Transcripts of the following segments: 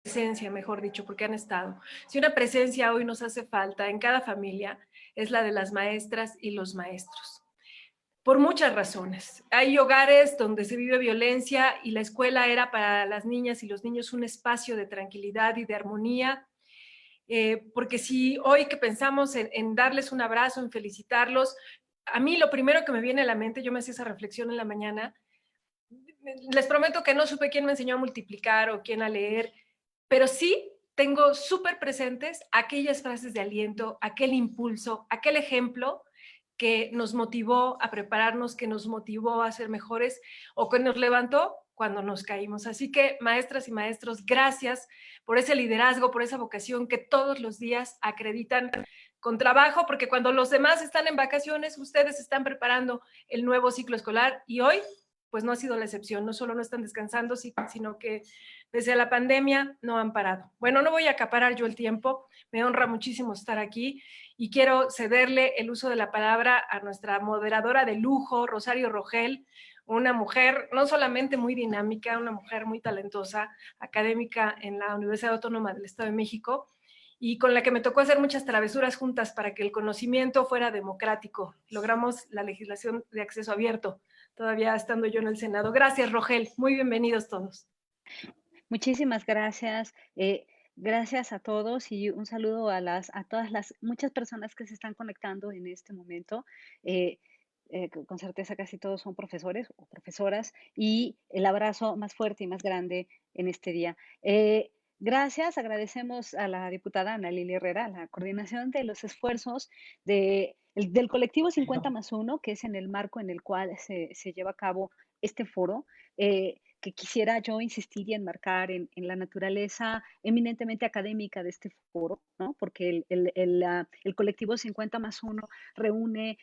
presencia, mejor dicho, porque han estado. Si una presencia hoy nos hace falta en cada familia, es la de las maestras y los maestros. Por muchas razones. Hay hogares donde se vive violencia y la escuela era para las niñas y los niños un espacio de tranquilidad y de armonía. Porque si hoy que pensamos en darles un abrazo, en felicitarlos, a mí lo primero que me viene a la mente, yo me hacía esa reflexión en la mañana, les prometo que no supe quién me enseñó a multiplicar o quién a leer, pero sí tengo súper presentes aquellas frases de aliento, aquel impulso, aquel ejemplo que nos motivó a prepararnos, que nos motivó a ser mejores o que nos levantó cuando nos caímos. Así que, maestras y maestros, gracias por ese liderazgo, por esa vocación que todos los días acreditan con trabajo, porque cuando los demás están en vacaciones, ustedes están preparando el nuevo ciclo escolar y hoy pues no ha sido la excepción. No solo no están descansando, sino que desde la pandemia no han parado. Bueno, no voy a acaparar yo el tiempo, me honra muchísimo estar aquí y quiero cederle el uso de la palabra a nuestra moderadora de lujo, Rosario Rogel, una mujer no solamente muy dinámica, una mujer muy talentosa, académica en la Universidad Autónoma del Estado de México, y con la que me tocó hacer muchas travesuras juntas para que el conocimiento fuera democrático. Logramos la legislación de acceso abierto, todavía estando yo en el Senado. Gracias, Rogel. Muy bienvenidos todos. Muchísimas gracias. Gracias a todos y un saludo a todas las muchas personas que se están conectando en este momento. Eh, con certeza casi todos son profesores o profesoras y el abrazo más fuerte y más grande en este día. Gracias, agradecemos a la diputada Ana Lilia Herrera la coordinación de los esfuerzos del colectivo 50+1, que es en el marco en el cual se lleva a cabo este foro. Que quisiera yo insistir y enmarcar en la naturaleza eminentemente académica de este foro, ¿no? Porque el colectivo 50+1 reúne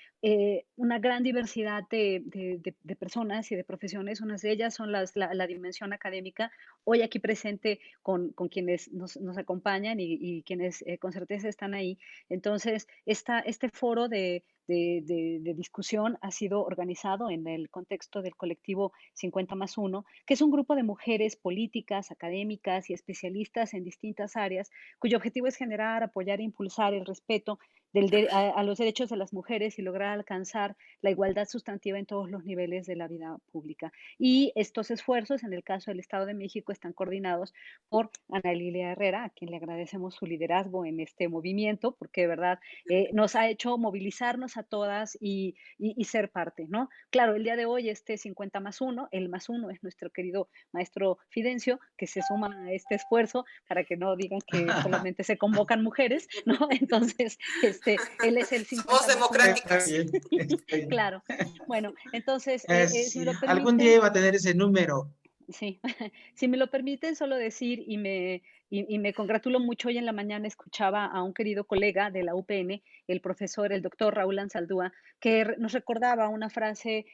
una gran diversidad de personas y de profesiones. Unas de ellas son la dimensión académica, hoy aquí presente con quienes nos acompañan y quienes con certeza están ahí. Entonces, este foro de discusión ha sido organizado en el contexto del colectivo 50+1, que es un grupo de mujeres políticas, académicas y especialistas en distintas áreas, cuyo objetivo es generar, apoyar e impulsar el respeto a los derechos de las mujeres y lograr alcanzar la igualdad sustantiva en todos los niveles de la vida pública. Y estos esfuerzos, en el caso del Estado de México, están coordinados por Ana Lilia Herrera, a quien le agradecemos su liderazgo en este movimiento, porque de verdad nos ha hecho movilizarnos a todas y ser parte, ¿no? Claro, el día de hoy este 50+1, el más uno es nuestro querido maestro Fidencio, que se suma a este esfuerzo para que no digan que solamente se convocan mujeres, ¿no? Entonces, él es el Somos 50+1. democráticas. Está bien. Claro. Bueno, entonces, si Sí, me lo algún día permiten, iba a tener ese número. sí, si me lo permiten, solo decir y me congratulo mucho. Hoy en la mañana escuchaba a un querido colega de la UPN, el profesor, el doctor Raúl Ansaldúa, que nos recordaba una frase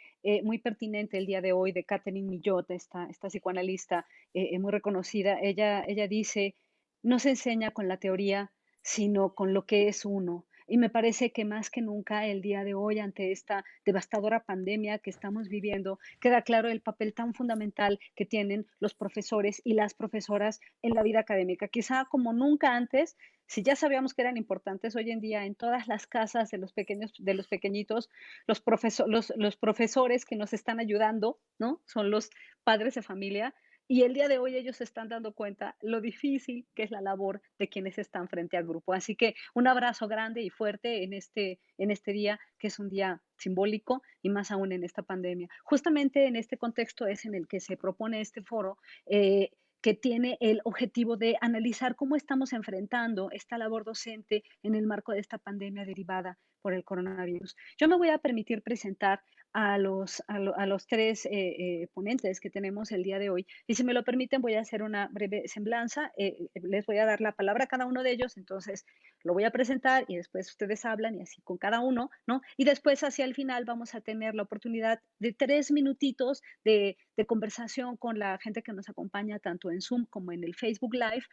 muy pertinente el día de hoy de Catherine Millot, esta psicoanalista muy reconocida. Ella dice, no se enseña con la teoría, sino con lo que es uno. Y me parece que más que nunca el día de hoy, ante esta devastadora pandemia que estamos viviendo, queda claro el papel tan fundamental que tienen los profesores y las profesoras en la vida académica. Quizá como nunca antes, si ya sabíamos que eran importantes, hoy en día en todas las casas de los pequeños, de los pequeñitos, los profesores que nos están ayudando, ¿no? Son los padres de familia. Y el día de hoy ellos se están dando cuenta lo difícil que es la labor de quienes están frente al grupo. Así que un abrazo grande y fuerte en este día, que es un día simbólico y más aún en esta pandemia. Justamente en este contexto es en el que se propone este foro. Que tiene el objetivo de analizar cómo estamos enfrentando esta labor docente en el marco de esta pandemia derivada por el coronavirus. Yo me voy a permitir presentar a los tres ponentes que tenemos el día de hoy. Y si me lo permiten, voy a hacer una breve semblanza. Les voy a dar la palabra a cada uno de ellos, entonces lo voy a presentar y después ustedes hablan y así con cada uno, ¿no? Y después hacia el final vamos a tener la oportunidad de 3 minutitos de conversación con la gente que nos acompaña tanto en Zoom como en el Facebook Live.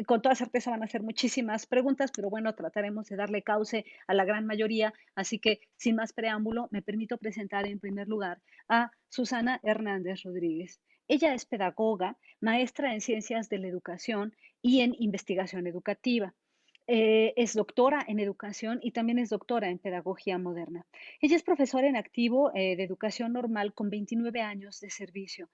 Con toda certeza van a ser muchísimas preguntas, pero bueno, trataremos de darle cauce a la gran mayoría. Así que, sin más preámbulo, me permito presentar en primer lugar a Susana Hernández Rodríguez. Ella es pedagoga, maestra en ciencias de la educación y en investigación educativa. Es doctora en educación y también es doctora en pedagogía moderna. Ella es profesora en activo de educación normal con 29 años de servicio.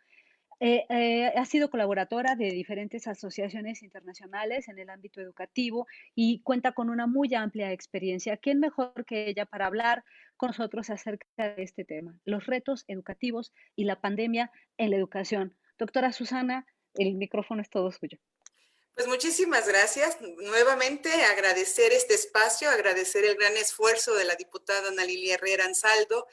Ha sido colaboradora de diferentes asociaciones internacionales en el ámbito educativo y cuenta con una muy amplia experiencia. ¿Quién mejor que ella para hablar con nosotros acerca de este tema, los retos educativos y la pandemia en la educación? Doctora Susana, el micrófono es todo suyo. Pues muchísimas gracias. Nuevamente agradecer este espacio, agradecer el gran esfuerzo de la diputada Ana Lilia Herrera Ansaldo,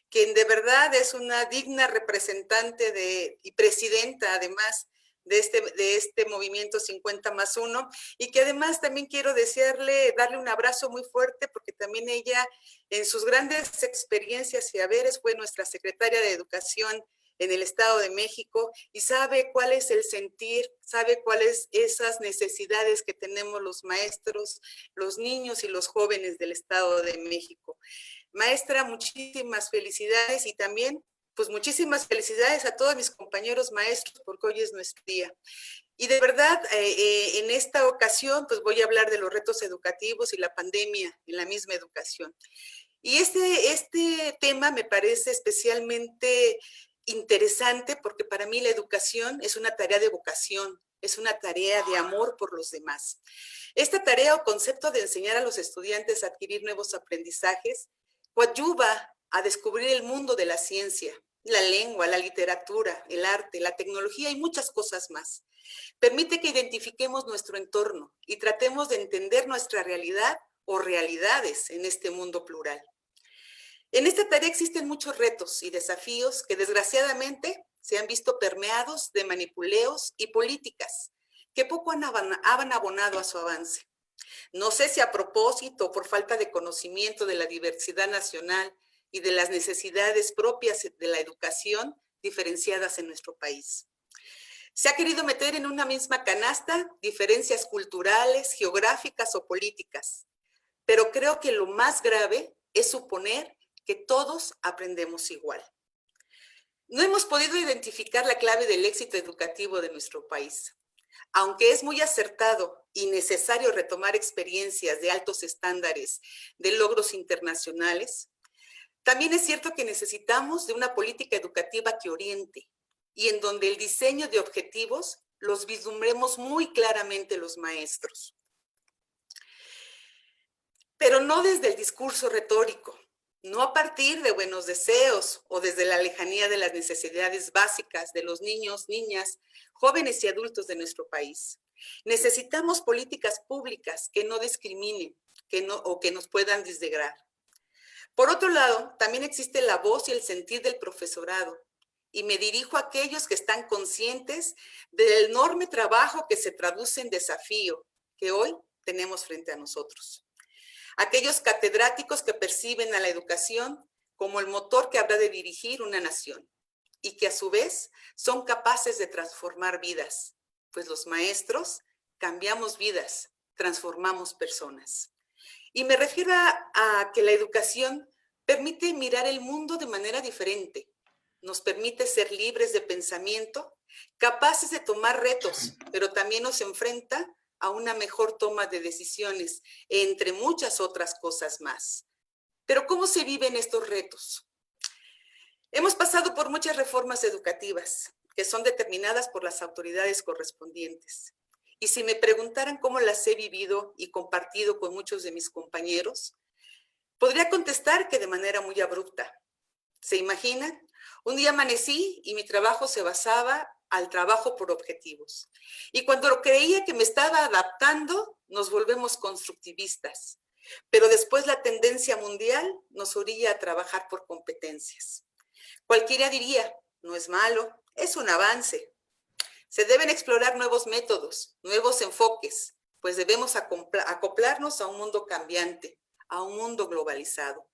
quien de verdad es una digna representante y presidenta además de este movimiento 50+1, y que además también quiero darle un abrazo muy fuerte, porque también ella en sus grandes experiencias y haberes fue nuestra secretaria de Educación en el Estado de México y sabe cuál es el sentir, sabe cuáles esas necesidades que tenemos los maestros, los niños y los jóvenes del Estado de México. Maestra, muchísimas felicidades y también, pues muchísimas felicidades a todos mis compañeros maestros porque hoy es nuestro día. Y de verdad, en esta ocasión, pues voy a hablar de los retos educativos y la pandemia en la misma educación. Y este tema me parece especialmente interesante porque para mí la educación es una tarea de vocación, es una tarea de amor por los demás. Esta tarea o concepto de enseñar a los estudiantes a adquirir nuevos aprendizajes coadyuva a descubrir el mundo de la ciencia, la lengua, la literatura, el arte, la tecnología y muchas cosas más. Permite que identifiquemos nuestro entorno y tratemos de entender nuestra realidad o realidades en este mundo plural. En esta tarea existen muchos retos y desafíos que desgraciadamente se han visto permeados de manipuleos y políticas que poco han abonado a su avance. No sé si a propósito o por falta de conocimiento de la diversidad nacional y de las necesidades propias de la educación diferenciadas en nuestro país. Se ha querido meter en una misma canasta diferencias culturales, geográficas o políticas, pero creo que lo más grave es suponer que todos aprendemos igual. No hemos podido identificar la clave del éxito educativo de nuestro país. Aunque es muy acertado y necesario retomar experiencias de altos estándares de logros internacionales, también es cierto que necesitamos de una política educativa que oriente y en donde el diseño de objetivos los vislumbremos muy claramente los maestros. Pero no desde el discurso retórico, no a partir de buenos deseos o desde la lejanía de las necesidades básicas de los niños, niñas, jóvenes y adultos de nuestro país. Necesitamos políticas públicas que no discriminen o que nos puedan disgregar. Por otro lado, también existe la voz y el sentir del profesorado, y me dirijo a aquellos que están conscientes del enorme trabajo que se traduce en desafío que hoy tenemos frente a nosotros. Aquellos catedráticos que perciben a la educación como el motor que habrá de dirigir una nación y que a su vez son capaces de transformar vidas, pues los maestros cambiamos vidas, transformamos personas. Y me refiero a que la educación permite mirar el mundo de manera diferente, nos permite ser libres de pensamiento, capaces de tomar retos, pero también nos enfrenta a una mejor toma de decisiones, entre muchas otras cosas más. Pero ¿cómo se viven estos retos? Hemos pasado por muchas reformas educativas que son determinadas por las autoridades correspondientes. Y si me preguntaran cómo las he vivido y compartido con muchos de mis compañeros, podría contestar que de manera muy abrupta. ¿Se imaginan? Un día amanecí y mi trabajo se basaba al trabajo por objetivos. Y cuando creía que me estaba adaptando, nos volvemos constructivistas. Pero después la tendencia mundial nos orilla a trabajar por competencias. Cualquiera diría, no es malo, es un avance. Se deben explorar nuevos métodos, nuevos enfoques, pues debemos acoplarnos a un mundo cambiante, a un mundo globalizado.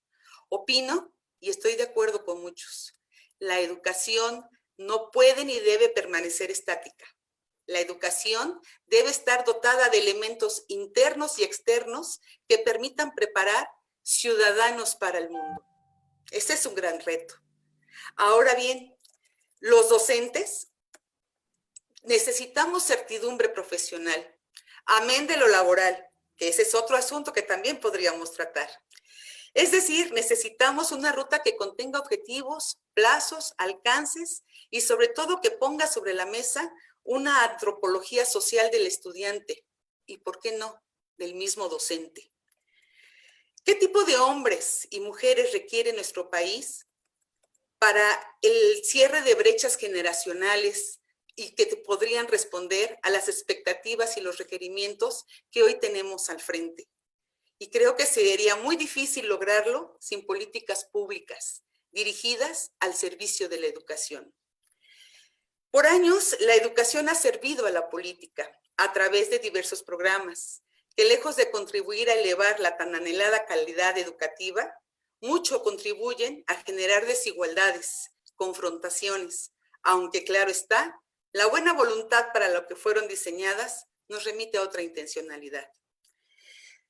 Opino, y estoy de acuerdo con muchos, la educación no puede ni debe permanecer estática. La educación debe estar dotada de elementos internos y externos que permitan preparar ciudadanos para el mundo. Ese es un gran reto. Ahora bien, los docentes necesitamos certidumbre profesional amén de lo laboral, que ese es otro asunto que también podríamos tratar. Es decir, necesitamos una ruta que contenga objetivos, plazos, alcances y sobre todo que ponga sobre la mesa una antropología social del estudiante y, ¿por qué no?, del mismo docente. ¿Qué tipo de hombres y mujeres requiere nuestro país para el cierre de brechas generacionales y que podrían responder a las expectativas y los requerimientos que hoy tenemos al frente? Y creo que sería muy difícil lograrlo sin políticas públicas dirigidas al servicio de la educación. Por años, la educación ha servido a la política a través de diversos programas que, lejos de contribuir a elevar la tan anhelada calidad educativa, mucho contribuyen a generar desigualdades, confrontaciones, aunque claro está, la buena voluntad para lo que fueron diseñadas nos remite a otra intencionalidad.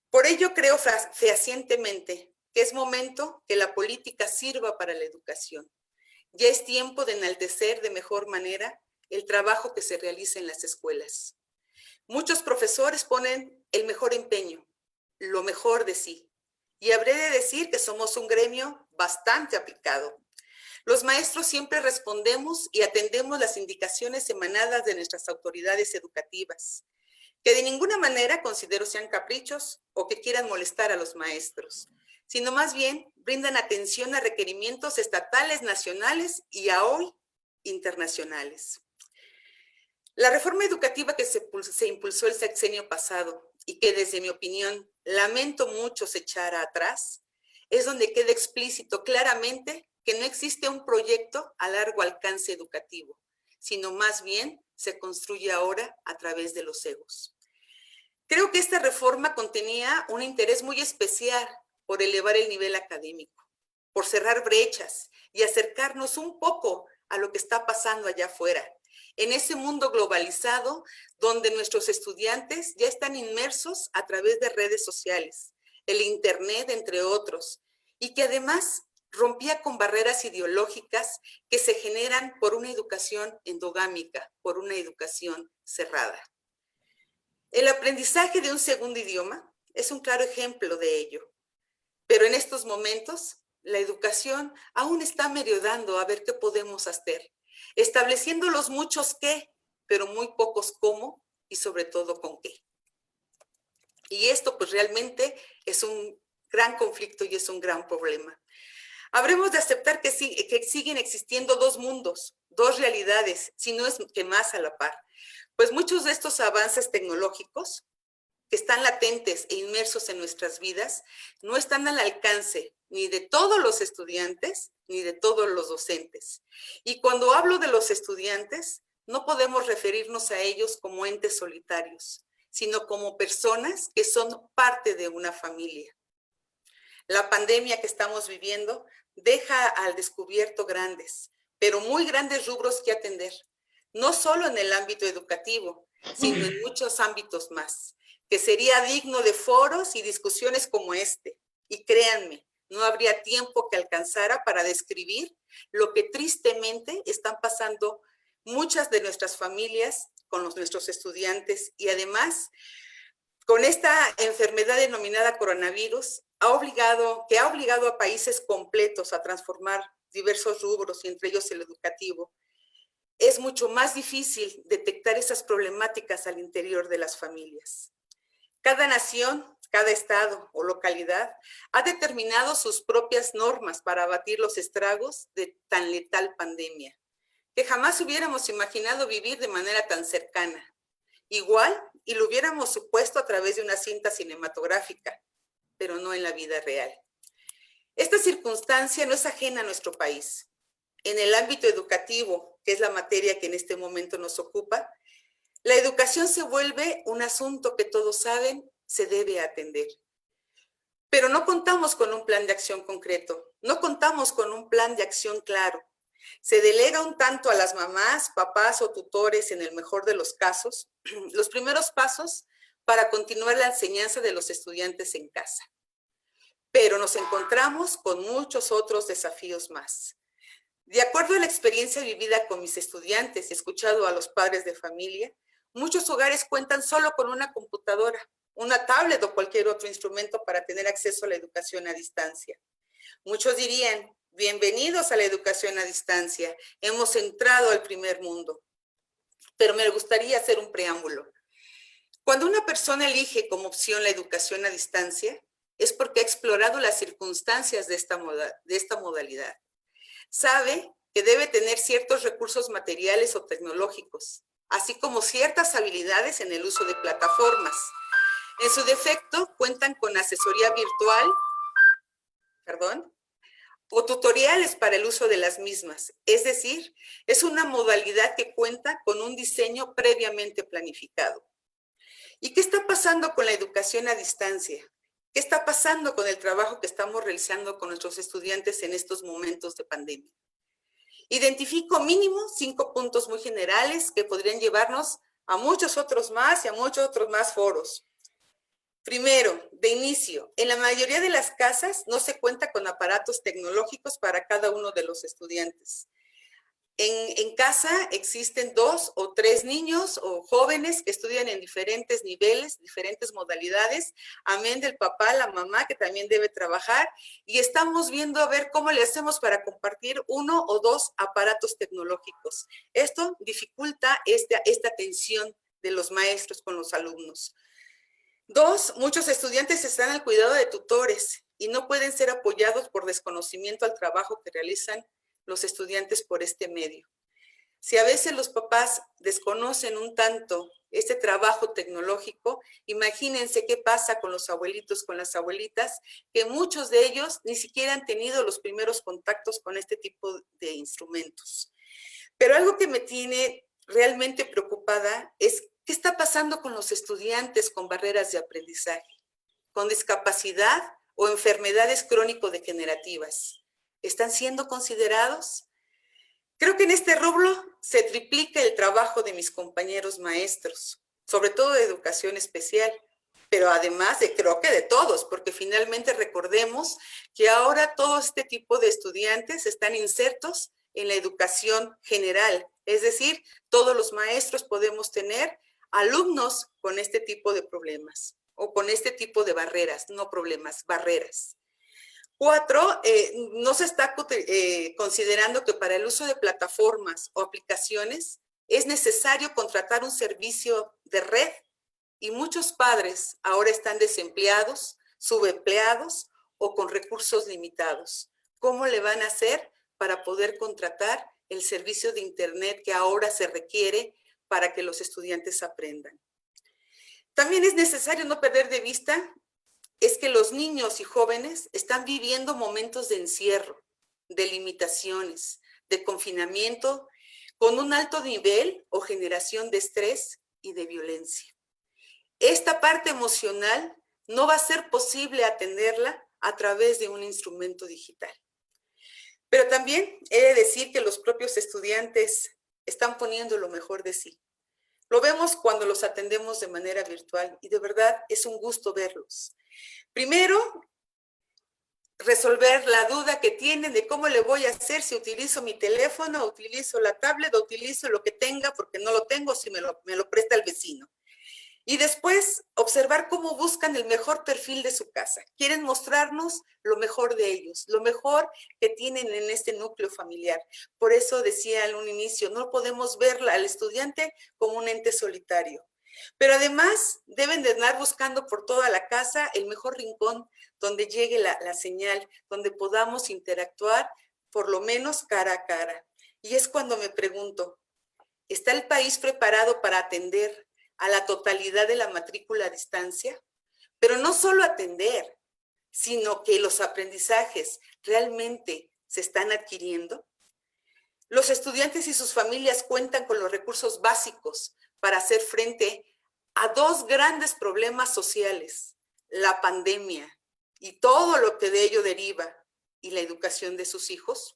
Por ello creo fehacientemente que es momento que la política sirva para la educación. Ya es tiempo de enaltecer de mejor manera el trabajo que se realiza en las escuelas. Muchos profesores ponen el mejor empeño, lo mejor de sí. Y habré de decir que somos un gremio bastante aplicado. Los maestros siempre respondemos y atendemos las indicaciones emanadas de nuestras autoridades educativas, que de ninguna manera considero sean caprichos o que quieran molestar a los maestros, sino más bien brindan atención a requerimientos estatales, nacionales y a hoy internacionales. La reforma educativa que se impulsó el sexenio pasado y que desde mi opinión lamento mucho se echara atrás, es donde queda explícito claramente que no existe un proyecto a largo alcance educativo, sino más bien se construye ahora a través de los egos. Creo que esta reforma contenía un interés muy especial por elevar el nivel académico, por cerrar brechas y acercarnos un poco a lo que está pasando allá afuera, en ese mundo globalizado donde nuestros estudiantes ya están inmersos a través de redes sociales, el internet, entre otros, y que además rompía con barreras ideológicas que se generan por una educación endogámica, por una educación cerrada. El aprendizaje de un segundo idioma es un claro ejemplo de ello, pero en estos momentos la educación aún está merodeando a ver qué podemos hacer, estableciendo los muchos qué, pero muy pocos cómo y sobre todo con qué. Y esto pues realmente es un gran conflicto y es un gran problema. Habremos de aceptar que siguen existiendo dos mundos, dos realidades, si no es que más a la par. Pues muchos de estos avances tecnológicos que están latentes e inmersos en nuestras vidas no están al alcance ni de todos los estudiantes ni de todos los docentes. Y cuando hablo de los estudiantes, no podemos referirnos a ellos como entes solitarios, sino como personas que son parte de una familia. La pandemia que estamos viviendo deja al descubierto grandes, pero muy grandes rubros que atender, no solo en el ámbito educativo, sino en muchos ámbitos más, que sería digno de foros y discusiones como este. Y créanme, no habría tiempo que alcanzara para describir lo que tristemente están pasando muchas de nuestras familias con nuestros estudiantes y además con esta enfermedad denominada coronavirus que ha obligado a países completos a transformar diversos rubros y entre ellos el educativo. Es mucho más difícil detectar esas problemáticas al interior de las familias. Cada nación, cada estado o localidad ha determinado sus propias normas para abatir los estragos de tan letal pandemia, que jamás hubiéramos imaginado vivir de manera tan cercana. Igual, y lo hubiéramos supuesto a través de una cinta cinematográfica, pero no en la vida real. Esta circunstancia no es ajena a nuestro país. En el ámbito educativo, que es la materia que en este momento nos ocupa, la educación se vuelve un asunto que todos saben se debe atender. Pero no contamos con un plan de acción concreto, no contamos con un plan de acción claro. Se delega un tanto a las mamás, papás o tutores, en el mejor de los casos, los primeros pasos para continuar la enseñanza de los estudiantes en casa. Pero nos encontramos con muchos otros desafíos más. De acuerdo a la experiencia vivida con mis estudiantes y escuchado a los padres de familia, Muchos hogares cuentan solo con una computadora, una tablet o cualquier otro instrumento para tener acceso a la educación a distancia. Muchos dirían, bienvenidos a la educación a distancia, hemos entrado al primer mundo. Pero me gustaría hacer un preámbulo. Cuando una persona elige como opción la educación a distancia, es porque ha explorado las circunstancias de esta modalidad. Sabe que debe tener ciertos recursos materiales o tecnológicos, así como ciertas habilidades en el uso de plataformas. En su defecto, cuentan con asesoría virtual, o tutoriales para el uso de las mismas. Es decir, es una modalidad que cuenta con un diseño previamente planificado. ¿Y qué está pasando con la educación a distancia? ¿Qué está pasando con el trabajo que estamos realizando con nuestros estudiantes en estos momentos de pandemia? Identifico mínimo 5 puntos muy generales que podrían llevarnos a muchos otros más y a muchos otros más foros. Primero, de inicio, en la mayoría de las casas no se cuenta con aparatos tecnológicos para cada uno de los estudiantes. En casa existen 2 o 3 niños o jóvenes que estudian en diferentes niveles, diferentes modalidades, amén del papá, la mamá que también debe trabajar, y estamos viendo a ver cómo le hacemos para compartir 1 o 2 aparatos tecnológicos. Esto dificulta esta atención de los maestros con los alumnos. 2, muchos estudiantes están al cuidado de tutores y no pueden ser apoyados por desconocimiento al trabajo que realizan los estudiantes por este medio. Si a veces los papás desconocen un tanto este trabajo tecnológico, imagínense qué pasa con los abuelitos, con las abuelitas, que muchos de ellos ni siquiera han tenido los primeros contactos con este tipo de instrumentos. Pero algo que me tiene realmente preocupada es qué está pasando con los estudiantes con barreras de aprendizaje, con discapacidad o enfermedades crónico-degenerativas. ¿Están siendo considerados? Creo que en este rubro se triplica el trabajo de mis compañeros maestros, sobre todo de educación especial, pero además creo que de todos, porque finalmente recordemos que ahora todo este tipo de estudiantes están insertos en la educación general, es decir, todos los maestros podemos tener alumnos con este tipo de problemas o con este tipo de barreras, no problemas, barreras. 4, no se está considerando que para el uso de plataformas o aplicaciones es necesario contratar un servicio de red y muchos padres ahora están desempleados, subempleados o con recursos limitados. ¿Cómo le van a hacer para poder contratar el servicio de internet que ahora se requiere para que los estudiantes aprendan? También es necesario no perder de vista es que los niños y jóvenes están viviendo momentos de encierro, de limitaciones, de confinamiento, con un alto nivel o generación de estrés y de violencia. Esta parte emocional no va a ser posible atenderla a través de un instrumento digital. Pero también he de decir que los propios estudiantes están poniendo lo mejor de sí. Lo vemos cuando los atendemos de manera virtual y de verdad es un gusto verlos. Primero, resolver la duda que tienen de cómo le voy a hacer si utilizo mi teléfono, utilizo la tablet, utilizo lo que tenga porque no lo tengo si me lo presta el vecino. Y después, observar cómo buscan el mejor perfil de su casa. Quieren mostrarnos lo mejor de ellos, lo mejor que tienen en este núcleo familiar. Por eso decía en un inicio, no podemos ver al estudiante como un ente solitario. Pero además deben de andar buscando por toda la casa el mejor rincón donde llegue la señal, donde podamos interactuar por lo menos cara a cara. Y es cuando me pregunto, ¿está el país preparado para atender a la totalidad de la matrícula a distancia? Pero no solo atender, sino que los aprendizajes realmente se están adquiriendo. Los estudiantes y sus familias cuentan con los recursos básicos para hacer frente a 2 grandes problemas sociales, la pandemia y todo lo que de ello deriva, y la educación de sus hijos.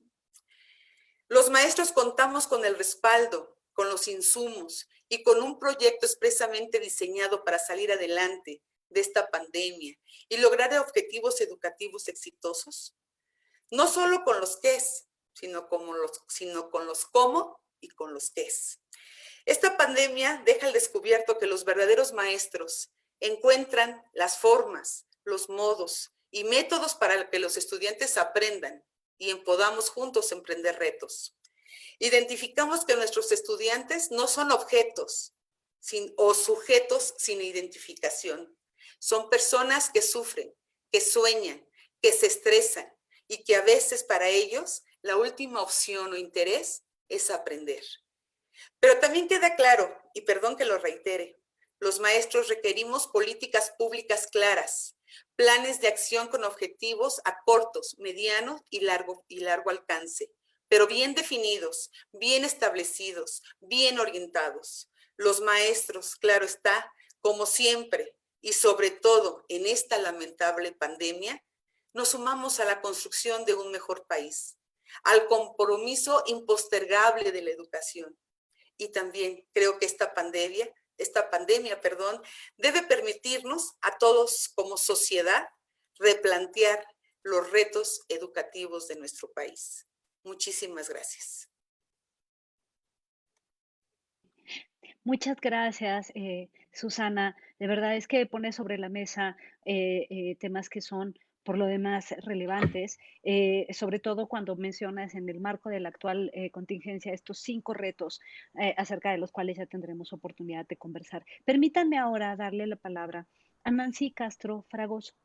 Los maestros contamos con el respaldo, con los insumos y con un proyecto expresamente diseñado para salir adelante de esta pandemia y lograr objetivos educativos exitosos, no solo con los qué, sino con los cómo y con los qué. Esta pandemia deja al descubierto que los verdaderos maestros encuentran las formas, los modos y métodos para que los estudiantes aprendan y podamos juntos emprender retos. Identificamos que nuestros estudiantes no son objetos o sujetos sin identificación. Son personas que sufren, que sueñan, que se estresan y que a veces para ellos la última opción o interés es aprender. Pero también queda claro, y perdón que lo reitere, los maestros requerimos políticas públicas claras, planes de acción con objetivos a cortos, mediano y largo alcance, pero bien definidos, bien establecidos, bien orientados. Los maestros, claro está, como siempre, y sobre todo en esta lamentable pandemia, nos sumamos a la construcción de un mejor país, al compromiso impostergable de la educación. Y también creo que esta pandemia, debe permitirnos a todos como sociedad replantear los retos educativos de nuestro país. Muchísimas gracias. Muchas gracias, Susana. De verdad es que pone sobre la mesa temas que son por lo demás relevantes, sobre todo cuando mencionas en el marco de la actual contingencia estos 5 retos acerca de los cuales ya tendremos oportunidad de conversar. Permítanme ahora darle la palabra a Nancy Castro Fragoso.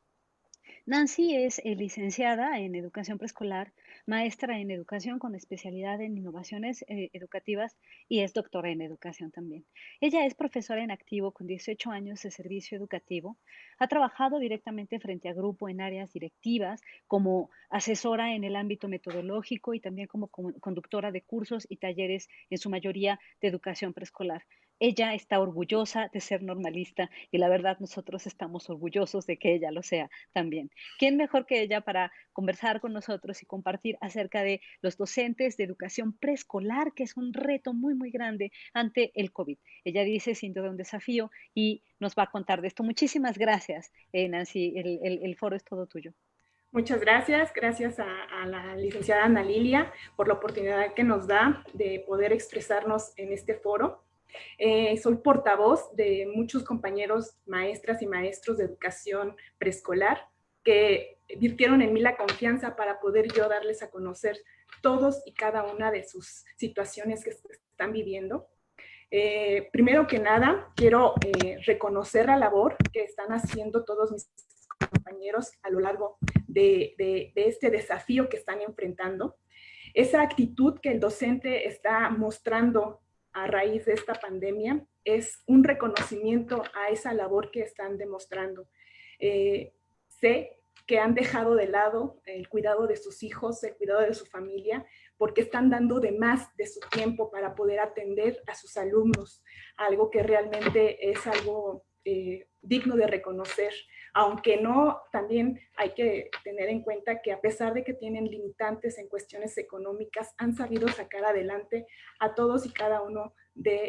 Nancy es licenciada en educación preescolar, maestra en educación con especialidad en innovaciones educativas y es doctora en educación también. Ella es profesora en activo con 18 años de servicio educativo. Ha trabajado directamente frente a grupo en áreas directivas como asesora en el ámbito metodológico y también como conductora de cursos y talleres, en su mayoría de educación preescolar. Ella está orgullosa de ser normalista y la verdad nosotros estamos orgullosos de que ella lo sea también. ¿Quién mejor que ella para conversar con nosotros y compartir acerca de los docentes de educación preescolar, que es un reto muy, muy grande ante el COVID? Ella dice, sin duda, un desafío y nos va a contar de esto. Muchísimas gracias, Nancy. El foro es todo tuyo. Muchas gracias. Gracias a la licenciada Ana Lilia por la oportunidad que nos da de poder expresarnos en este foro. Soy portavoz de muchos compañeros maestras y maestros de educación preescolar que virtieron en mí la confianza para poder yo darles a conocer todos y cada una de sus situaciones que están viviendo. Primero que nada, quiero reconocer la labor que están haciendo todos mis compañeros a lo largo de este desafío que están enfrentando. Esa actitud que el docente está mostrando a raíz de esta pandemia es un reconocimiento a esa labor que están demostrando. Sé que han dejado de lado el cuidado de sus hijos, el cuidado de su familia, porque están dando de más de su tiempo para poder atender a sus alumnos, algo que realmente es algo digno de reconocer, aunque no, también hay que tener en cuenta que a pesar de que tienen limitantes en cuestiones económicas, han sabido sacar adelante a todos y cada uno de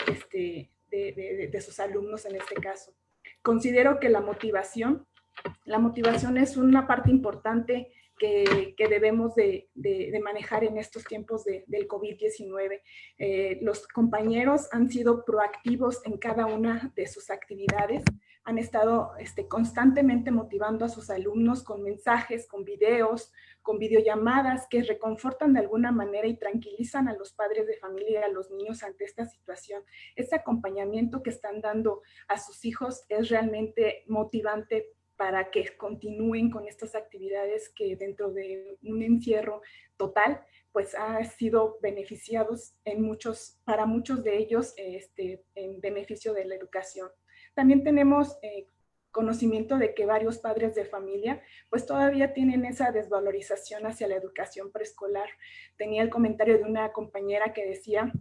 sus alumnos en este caso. Considero que la motivación es una parte importante que debemos de manejar en estos tiempos del COVID-19. Los compañeros han sido proactivos en cada una de sus actividades, han estado constantemente motivando a sus alumnos con mensajes, con videos, con videollamadas que reconfortan de alguna manera y tranquilizan a los padres de familia y a los niños ante esta situación. Este acompañamiento que están dando a sus hijos es realmente motivante para que continúen con estas actividades que dentro de un encierro total, pues ha sido beneficiados para muchos de ellos en beneficio de la educación. También tenemos conocimiento de que varios padres de familia pues todavía tienen esa desvalorización hacia la educación preescolar. Tenía el comentario de una compañera que decía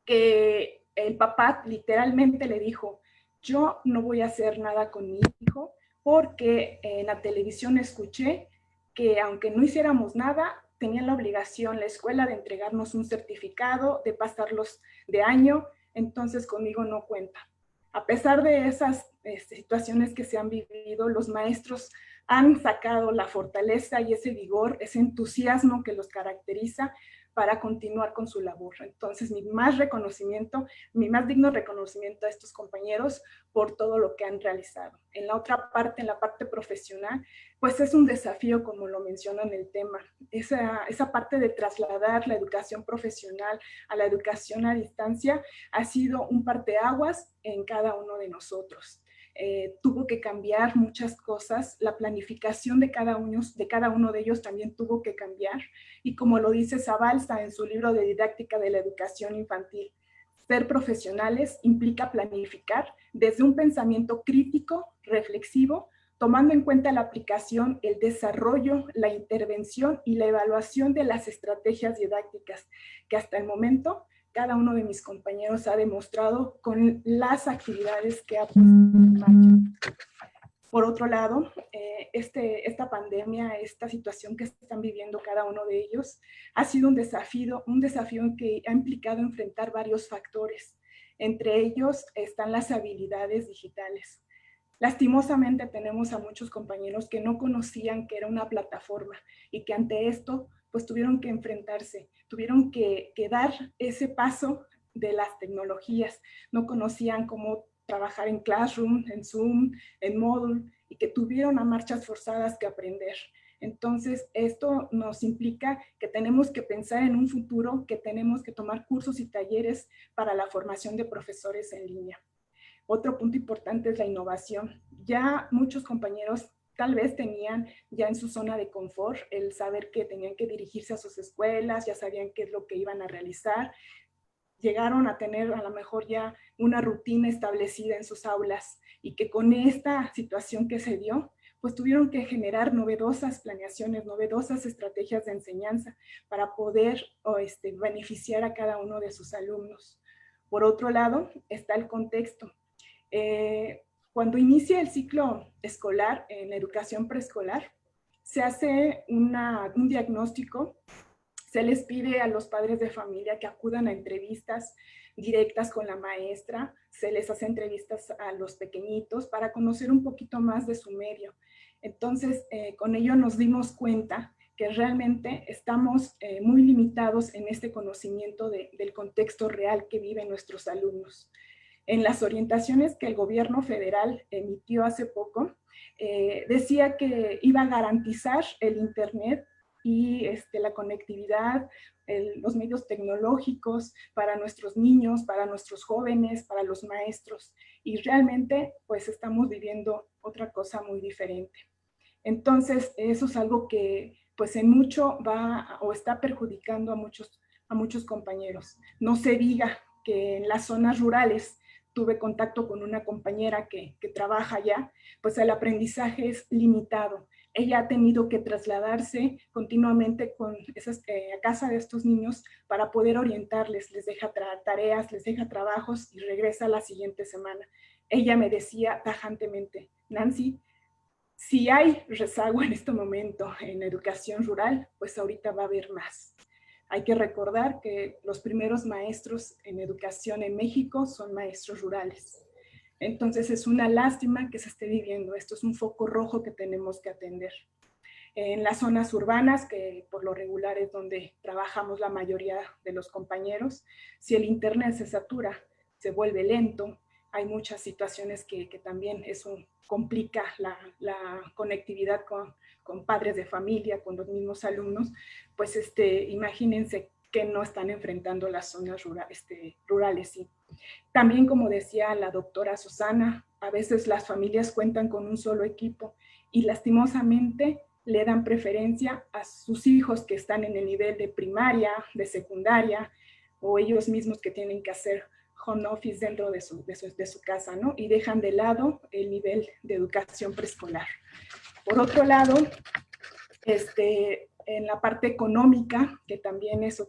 que el papá literalmente le dijo, yo no voy a hacer nada con mi hijo porque en la televisión escuché que aunque no hiciéramos nada, tenían la obligación la escuela de entregarnos un certificado, de pasarlos de año, entonces conmigo no cuenta. A pesar de esas situaciones que se han vivido, los maestros han sacado la fortaleza y ese vigor, ese entusiasmo que los caracteriza para continuar con su labor. Entonces, mi más digno reconocimiento a estos compañeros por todo lo que han realizado. En la otra parte, en la parte profesional, pues es un desafío, como lo menciono en el tema, esa parte de trasladar la educación profesional a la educación a distancia ha sido un parteaguas en cada uno de nosotros. Tuvo que cambiar muchas cosas, la planificación de cada uno de ellos también tuvo que cambiar, y como lo dice Zabalza en su libro de Didáctica de la Educación Infantil, ser profesionales implica planificar desde un pensamiento crítico, reflexivo, tomando en cuenta la aplicación, el desarrollo, la intervención y la evaluación de las estrategias didácticas que hasta el momento cada uno de mis compañeros ha demostrado con las actividades que ha puesto en marcha. Por otro lado, esta pandemia, esta situación que están viviendo cada uno de ellos, ha sido un desafío que ha implicado enfrentar varios factores. Entre ellos están las habilidades digitales. Lastimosamente tenemos a muchos compañeros que no conocían que era una plataforma y que ante esto pues tuvieron que enfrentarse, tuvieron que dar ese paso de las tecnologías, no conocían cómo trabajar en Classroom, en Zoom, en Moodle, y que tuvieron a marchas forzadas que aprender. Entonces, esto nos implica que tenemos que pensar en un futuro, que tenemos que tomar cursos y talleres para la formación de profesores en línea. Otro punto importante es la innovación. Ya muchos compañeros tal vez tenían ya en su zona de confort el saber que tenían que dirigirse a sus escuelas, ya sabían qué es lo que iban a realizar, llegaron a tener a lo mejor ya una rutina establecida en sus aulas, y que con esta situación que se dio, pues tuvieron que generar novedosas planeaciones, novedosas estrategias de enseñanza para poder beneficiar a cada uno de sus alumnos. Por otro lado, está el contexto. Cuando inicia el ciclo escolar en la educación preescolar, se hace un diagnóstico. Se les pide a los padres de familia que acudan a entrevistas directas con la maestra, se les hace entrevistas a los pequeñitos para conocer un poquito más de su medio. Entonces, con ello nos dimos cuenta que realmente estamos muy limitados en este conocimiento del contexto real que viven nuestros alumnos. En las orientaciones que el gobierno federal emitió hace poco, decía que iba a garantizar el Internet y la conectividad, los medios tecnológicos para nuestros niños, para nuestros jóvenes, para los maestros. Y realmente, pues estamos viviendo otra cosa muy diferente. Entonces, eso es algo que, pues en mucho va o está perjudicando a muchos compañeros. No se diga que en las zonas rurales, tuve contacto con una compañera que trabaja allá, pues el aprendizaje es limitado. Ella ha tenido que trasladarse continuamente a casa de estos niños para poder orientarles, les deja tareas, les deja trabajos y regresa la siguiente semana. Ella me decía tajantemente, Nancy, si hay rezago en este momento en educación rural, pues ahorita va a haber más. Hay que recordar que los primeros maestros en educación en México son maestros rurales. Entonces es una lástima que se esté viviendo. Esto es un foco rojo que tenemos que atender. En las zonas urbanas, que por lo regular es donde trabajamos la mayoría de los compañeros, si el internet se satura, se vuelve lento, hay muchas situaciones que también eso complica la conectividad con padres de familia, con los mismos alumnos, pues imagínense que no están enfrentando las zonas rurales. Sí. También, como decía la doctora Susana, a veces las familias cuentan con un solo equipo y lastimosamente le dan preferencia a sus hijos que están en el nivel de primaria, de secundaria, o ellos mismos que tienen que hacer home office dentro de su casa, ¿no? Y dejan de lado el nivel de educación preescolar. Por otro lado, en la parte económica, que también es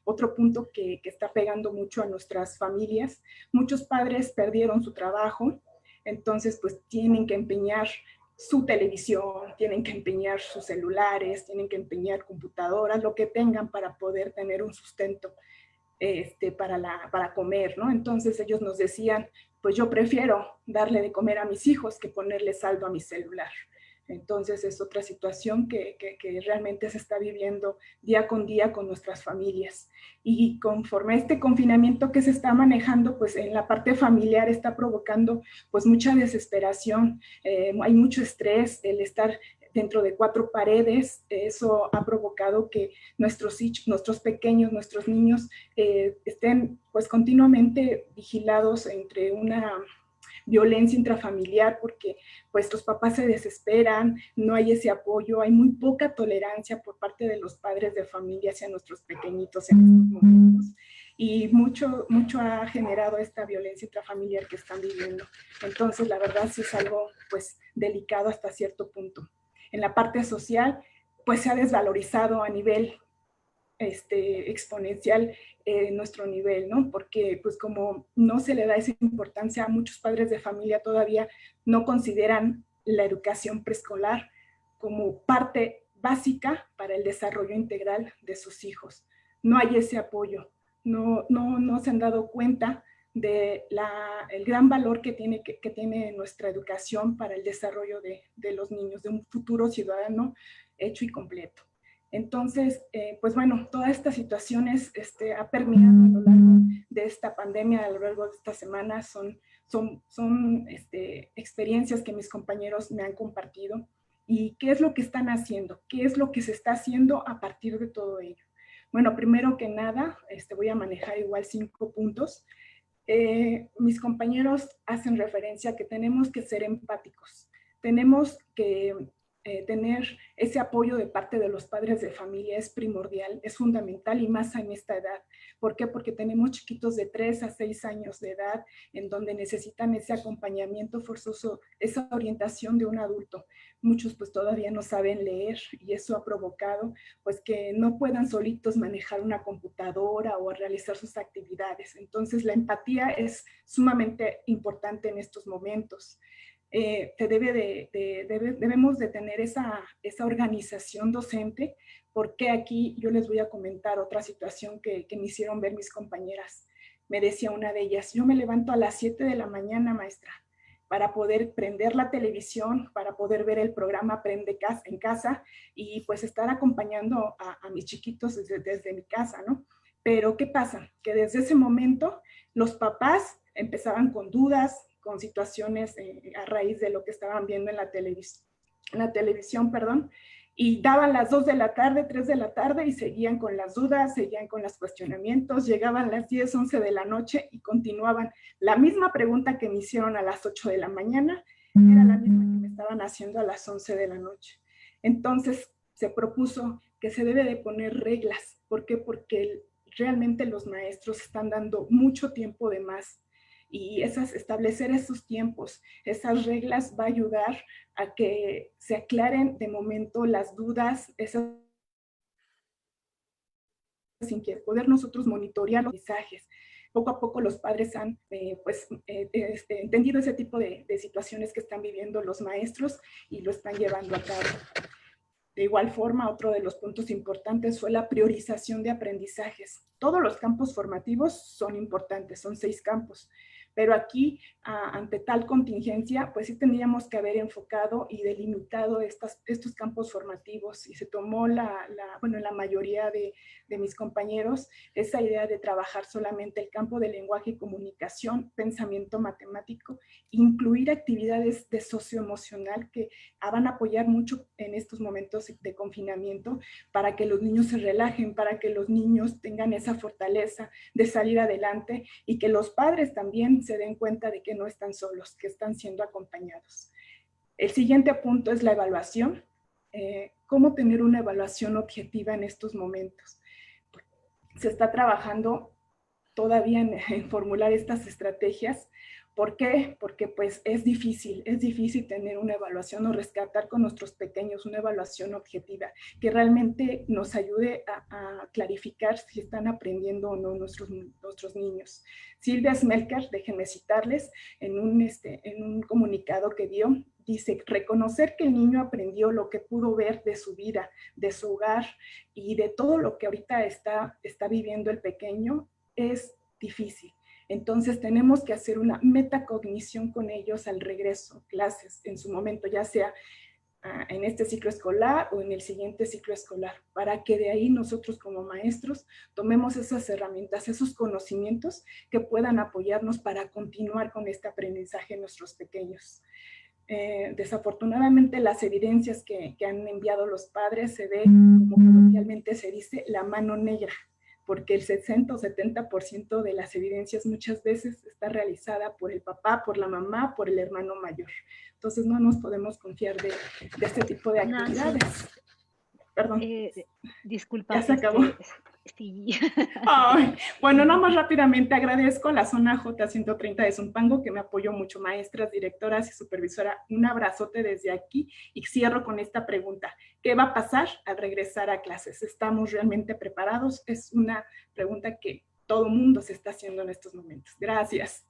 otro punto que está pegando mucho a nuestras familias, muchos padres perdieron su trabajo, entonces pues tienen que empeñar su televisión, tienen que empeñar sus celulares, tienen que empeñar computadoras, lo que tengan para poder tener un sustento para comer, ¿no? Entonces ellos nos decían, pues yo prefiero darle de comer a mis hijos que ponerle saldo a mi celular. Entonces es otra situación que realmente se está viviendo día con día con nuestras familias. Y conforme a este confinamiento que se está manejando, pues en la parte familiar está provocando pues mucha desesperación, hay mucho estrés, el estar dentro de 4 paredes, eso ha provocado que nuestros pequeños, nuestros niños estén pues continuamente vigilados entre una violencia intrafamiliar, porque pues los papás se desesperan, no hay ese apoyo, hay muy poca tolerancia por parte de los padres de familia hacia nuestros pequeñitos en estos momentos, y mucho ha generado esta violencia intrafamiliar que están viviendo. Entonces, la verdad sí es algo pues delicado hasta cierto punto. En la parte social, pues se ha desvalorizado a nivel exponencial nuestro nivel, ¿no? Porque pues como no se le da esa importancia, a muchos padres de familia todavía no consideran la educación preescolar como parte básica para el desarrollo integral de sus hijos. No hay ese apoyo, no se han dado cuenta de el gran valor que tiene nuestra educación para el desarrollo de los niños, de un futuro ciudadano hecho y completo. Entonces, pues bueno, todas estas situaciones ha permeado a lo largo de esta pandemia, a lo largo de estas semanas, son experiencias que mis compañeros me han compartido. ¿Y qué es lo que están haciendo? ¿Qué es lo que se está haciendo a partir de todo ello? Bueno, primero que nada, voy a manejar igual 5 puntos. Mis compañeros hacen referencia a que tenemos que ser empáticos. Tenemos que tener ese apoyo de parte de los padres de familia es primordial, es fundamental, y más en esta edad. ¿Por qué? Porque tenemos chiquitos de 3 a 6 años de edad en donde necesitan ese acompañamiento forzoso, esa orientación de un adulto. Muchos pues todavía no saben leer, y eso ha provocado pues que no puedan solitos manejar una computadora o realizar sus actividades. Entonces la empatía es sumamente importante en estos momentos. Debemos de tener esa organización docente, porque aquí yo les voy a comentar otra situación que me hicieron ver mis compañeras. Me decía una de ellas: yo me levanto a las 7 de la mañana, maestra, para poder prender la televisión, para poder ver el programa Aprende en casa, y pues estar acompañando a mis chiquitos desde mi casa, ¿no? Pero ¿qué pasa? Que desde ese momento los papás empezaban con dudas, con situaciones a raíz de lo que estaban viendo en la televisión, y daban las 2 de la tarde, 3 de la tarde, y seguían con las dudas, seguían con los cuestionamientos, llegaban las 10, 11 de la noche y continuaban. La misma pregunta que me hicieron a las 8 de la mañana era la misma que me estaban haciendo a las 11 de la noche. Entonces se propuso que se debe de poner reglas. ¿Por qué? Porque realmente los maestros están dando mucho tiempo de más, y establecer esos tiempos, esas reglas va a ayudar a que se aclaren de momento las dudas, esas inquietudes, poder nosotros monitorear los mensajes. Poco a poco los padres han entendido ese tipo de situaciones que están viviendo los maestros y lo están llevando a cabo. De igual forma, otro de los puntos importantes fue la priorización de aprendizajes. Todos los campos formativos son importantes, son 6 campos, pero aquí, ante tal contingencia, pues sí tendríamos que haber enfocado y delimitado estos campos formativos, y se tomó la mayoría de mis compañeros esa idea de trabajar solamente el campo de lenguaje y comunicación, pensamiento matemático, incluir actividades de socioemocional que van a apoyar mucho en estos momentos de confinamiento, para que los niños se relajen, para que los niños tengan esa fortaleza de salir adelante, y que los padres también se den cuenta de que no están solos, que están siendo acompañados. El siguiente punto es la evaluación. ¿Cómo tener una evaluación objetiva en estos momentos? Se está trabajando todavía en formular estas estrategias. ¿Por qué? Porque pues es difícil tener una evaluación o rescatar con nuestros pequeños una evaluación objetiva que realmente nos ayude a clarificar si están aprendiendo o no nuestros niños. Silvia Smelker, déjenme citarles, en un comunicado que dio, dice: reconocer que el niño aprendió lo que pudo ver de su vida, de su hogar y de todo lo que ahorita está viviendo el pequeño es difícil. Entonces tenemos que hacer una metacognición con ellos al regreso a clases en su momento, ya sea en este ciclo escolar o en el siguiente ciclo escolar, para que de ahí nosotros como maestros tomemos esas herramientas, esos conocimientos que puedan apoyarnos para continuar con este aprendizaje en nuestros pequeños. Desafortunadamente las evidencias que han enviado los padres se ve, como coloquialmente se dice, la mano negra, porque el 60 o 70% de las evidencias muchas veces está realizada por el papá, por la mamá, por el hermano mayor. Entonces no nos podemos confiar de este tipo de actividades. Nancy, Perdón. Disculpa. Ya se acabó. Sí. Ay, bueno, nada más rápidamente agradezco a la zona J130 de Zumpango que me apoyó mucho, maestras, directoras y supervisora. Un abrazote desde aquí y cierro con esta pregunta. ¿Qué va a pasar al regresar a clases? ¿Estamos realmente preparados? Es una pregunta que todo mundo se está haciendo en estos momentos. Gracias.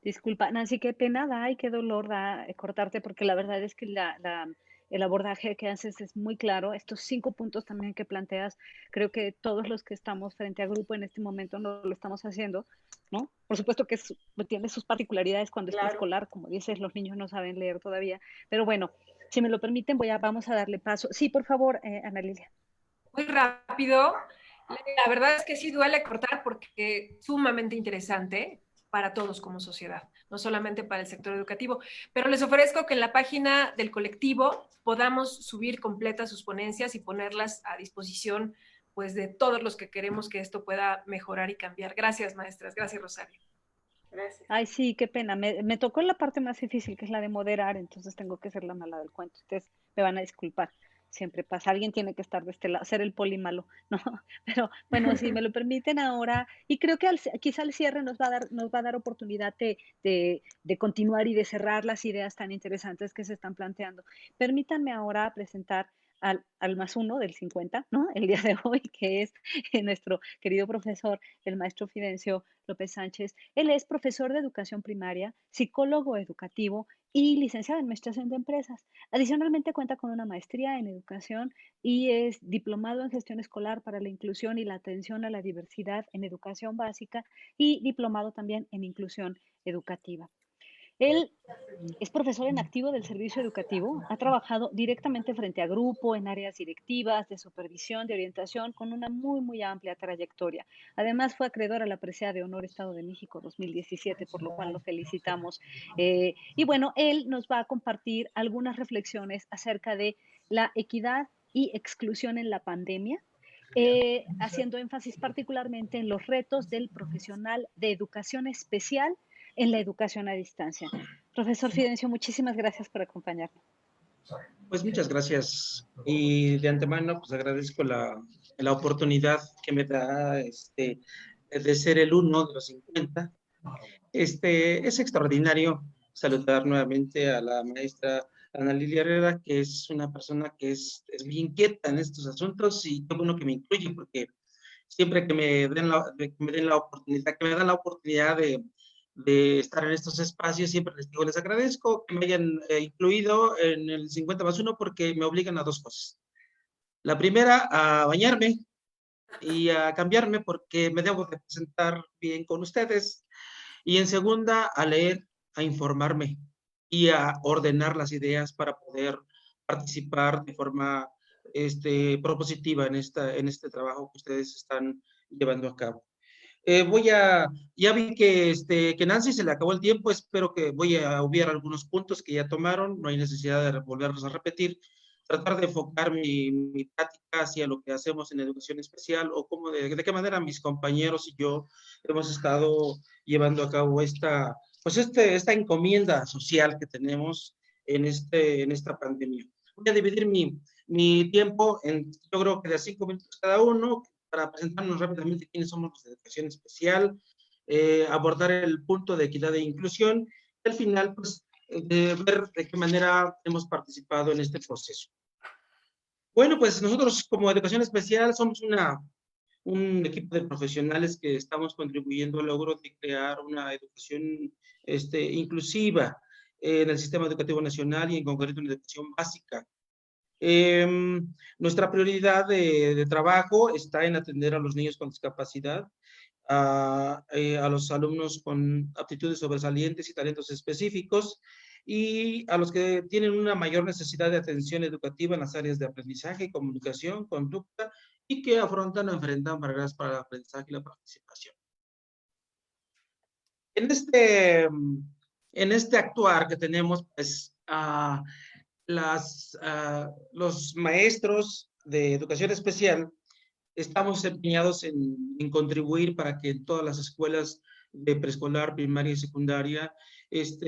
Disculpa, Nancy, qué pena da y qué dolor da cortarte, porque la verdad es que el abordaje que haces es muy claro. Estos 5 puntos también que planteas, creo que todos los que estamos frente a grupo en este momento no lo estamos haciendo, ¿no? Por supuesto que tiene sus particularidades cuando es preescolar, como dices, los niños no saben leer todavía, pero bueno, si me lo permiten, vamos a darle paso. Sí, por favor, Ana Lilia. Muy rápido. La verdad es que sí duele cortar porque es sumamente interesante para todos como sociedad, no solamente para el sector educativo, pero les ofrezco que en la página del colectivo podamos subir completas sus ponencias y ponerlas a disposición pues de todos los que queremos que esto pueda mejorar y cambiar. Gracias, maestras. Gracias, Rosario. Gracias. Ay, sí, qué pena. Me tocó la parte más difícil, que es la de moderar, entonces tengo que ser la mala del cuento. Ustedes me van a disculpar. Siempre pasa, alguien tiene que estar de este lado, ser el poli malo, ¿no? Pero bueno, si me lo permiten ahora, y creo que quizá al cierre nos va a dar oportunidad de continuar y de cerrar las ideas tan interesantes que se están planteando. Permítanme ahora presentar al más uno del 50, ¿no? El día de hoy, que es nuestro querido profesor, el maestro Fidencio López Sánchez. Él es profesor de educación primaria, psicólogo educativo y licenciado en administración de empresas. Adicionalmente cuenta con una maestría en educación y es diplomado en gestión escolar para la inclusión y la atención a la diversidad en educación básica y diplomado también en inclusión educativa. Él es profesor en activo del servicio educativo, ha trabajado directamente frente a grupo, en áreas directivas, de supervisión, de orientación, con una muy, muy amplia trayectoria. Además, fue acreedor a la presea de honor Estado de México 2017, por lo cual lo felicitamos. Y bueno, él nos va a compartir algunas reflexiones acerca de la equidad y exclusión en la pandemia, haciendo énfasis particularmente en los retos del profesional de educación especial en la educación a distancia. Profesor Fidencio, muchísimas gracias por acompañarnos. Pues muchas gracias. Y de antemano, pues agradezco la oportunidad que me da de ser el uno de los 50. Es extraordinario saludar nuevamente a la maestra Ana Lilia Herrera, que es una persona que es muy inquieta en estos asuntos, y qué bueno que me incluye, porque siempre que me dan la oportunidad de estar en estos espacios, siempre les digo, les agradezco que me hayan incluido en el 50+1 porque me obligan a 2 cosas. La primera, a bañarme y a cambiarme porque me debo de presentar bien con ustedes. Y en segunda, a leer, a informarme y a ordenar las ideas para poder participar de forma propositiva en este trabajo que ustedes están llevando a cabo. Ya vi que Nancy se le acabó el tiempo, espero que voy a obviar algunos puntos que ya tomaron, no hay necesidad de volverlos a repetir, tratar de enfocar mi práctica hacia lo que hacemos en educación especial o de qué manera mis compañeros y yo hemos estado llevando a cabo esta encomienda social que tenemos en esta pandemia. Voy a dividir mi tiempo yo creo que de 5 minutos cada uno, para presentarnos rápidamente quiénes somos los de educación especial, abordar el punto de equidad e inclusión, y al final, pues, de ver de qué manera hemos participado en este proceso. Bueno, pues nosotros como educación especial somos un equipo de profesionales que estamos contribuyendo al logro de crear una educación inclusiva en el sistema educativo nacional y en concreto en la educación básica. Nuestra prioridad de trabajo está en atender a los niños con discapacidad, a los alumnos con aptitudes sobresalientes y talentos específicos, y a los que tienen una mayor necesidad de atención educativa en las áreas de aprendizaje, comunicación, conducta, y que afrontan o enfrentan barreras para el aprendizaje y la participación. En este actuar que tenemos, pues, los maestros de educación especial estamos empeñados en contribuir para que en todas las escuelas de preescolar, primaria y secundaria, pues,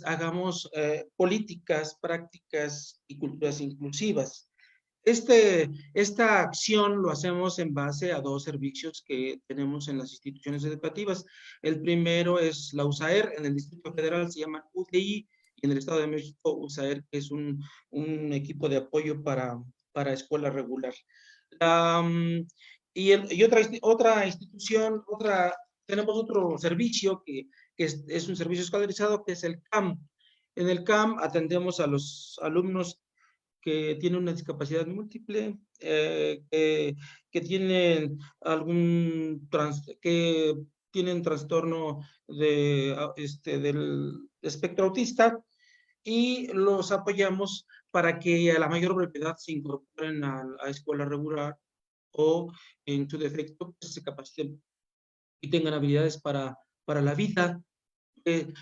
hagamos políticas, prácticas y culturas inclusivas. Esta acción lo hacemos en base a 2 servicios que tenemos en las instituciones educativas. El primero es la USAER, en el Distrito Federal se llama UTI, y en el Estado de México USAER, que es un equipo de apoyo para escuela regular. Y otra institución, tenemos otro servicio que es un servicio escolarizado, que es el CAM. En el CAM atendemos a los alumnos que tienen una discapacidad múltiple, que tienen que tienen trastorno del espectro autista, y los apoyamos para que a la mayor brevedad se incorporen a escuela regular o, en su defecto, pues, se capaciten y tengan habilidades para la vida.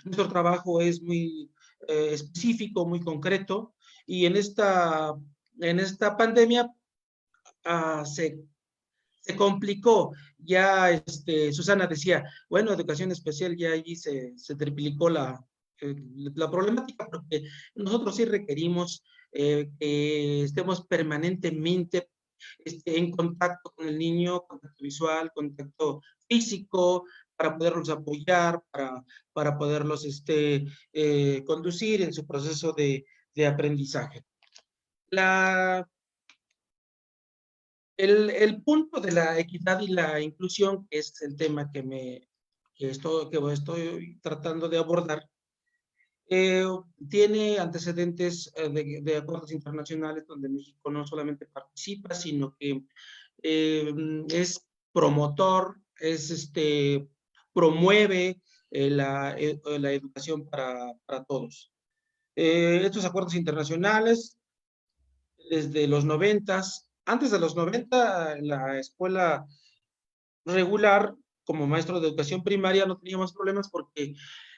Nuestro trabajo es muy específico, muy concreto, y en esta pandemia se complicó. Ya Susana decía, bueno, educación especial ya allí se triplicó la problemática, porque nosotros sí requerimos que estemos permanentemente en contacto con el niño, contacto visual, contacto físico, para poderlos apoyar, para poderlos conducir en su proceso de aprendizaje. El punto de la equidad y la inclusión, que es el tema que estoy tratando de abordar, tiene antecedentes de acuerdos internacionales donde México no solamente participa, sino que es promotor, promueve la educación para todos. Estos acuerdos internacionales, desde los 90s, antes de los 90, la escuela regular, como maestro de educación primaria, no teníamos problemas porque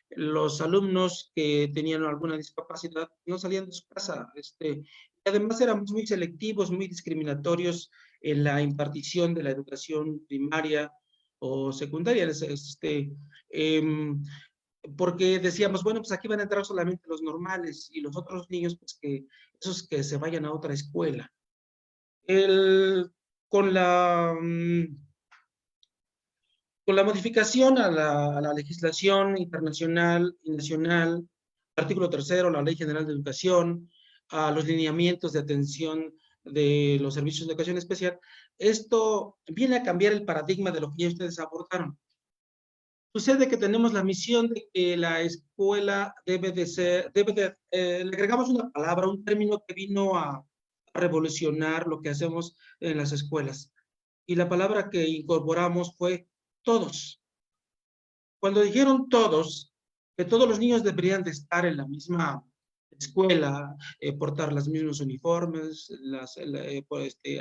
los alumnos que tenían alguna discapacidad no salían de su casa. Además, éramos muy selectivos, muy discriminatorios en la impartición de la educación primaria o secundaria. Porque decíamos, bueno, pues aquí van a entrar solamente los normales, y los otros niños, pues esos que se vayan a otra escuela. Con la modificación a la legislación internacional y nacional, artículo 3º, la Ley General de Educación, a los lineamientos de atención de los servicios de educación especial, esto viene a cambiar el paradigma de lo que ya ustedes abordaron. Sucede que tenemos la misión de que la escuela le agregamos una palabra, un término que vino a revolucionar lo que hacemos en las escuelas. Y la palabra que incorporamos fue todos. Cuando dijeron todos, que todos los niños deberían de estar en la misma escuela, portar los mismos uniformes,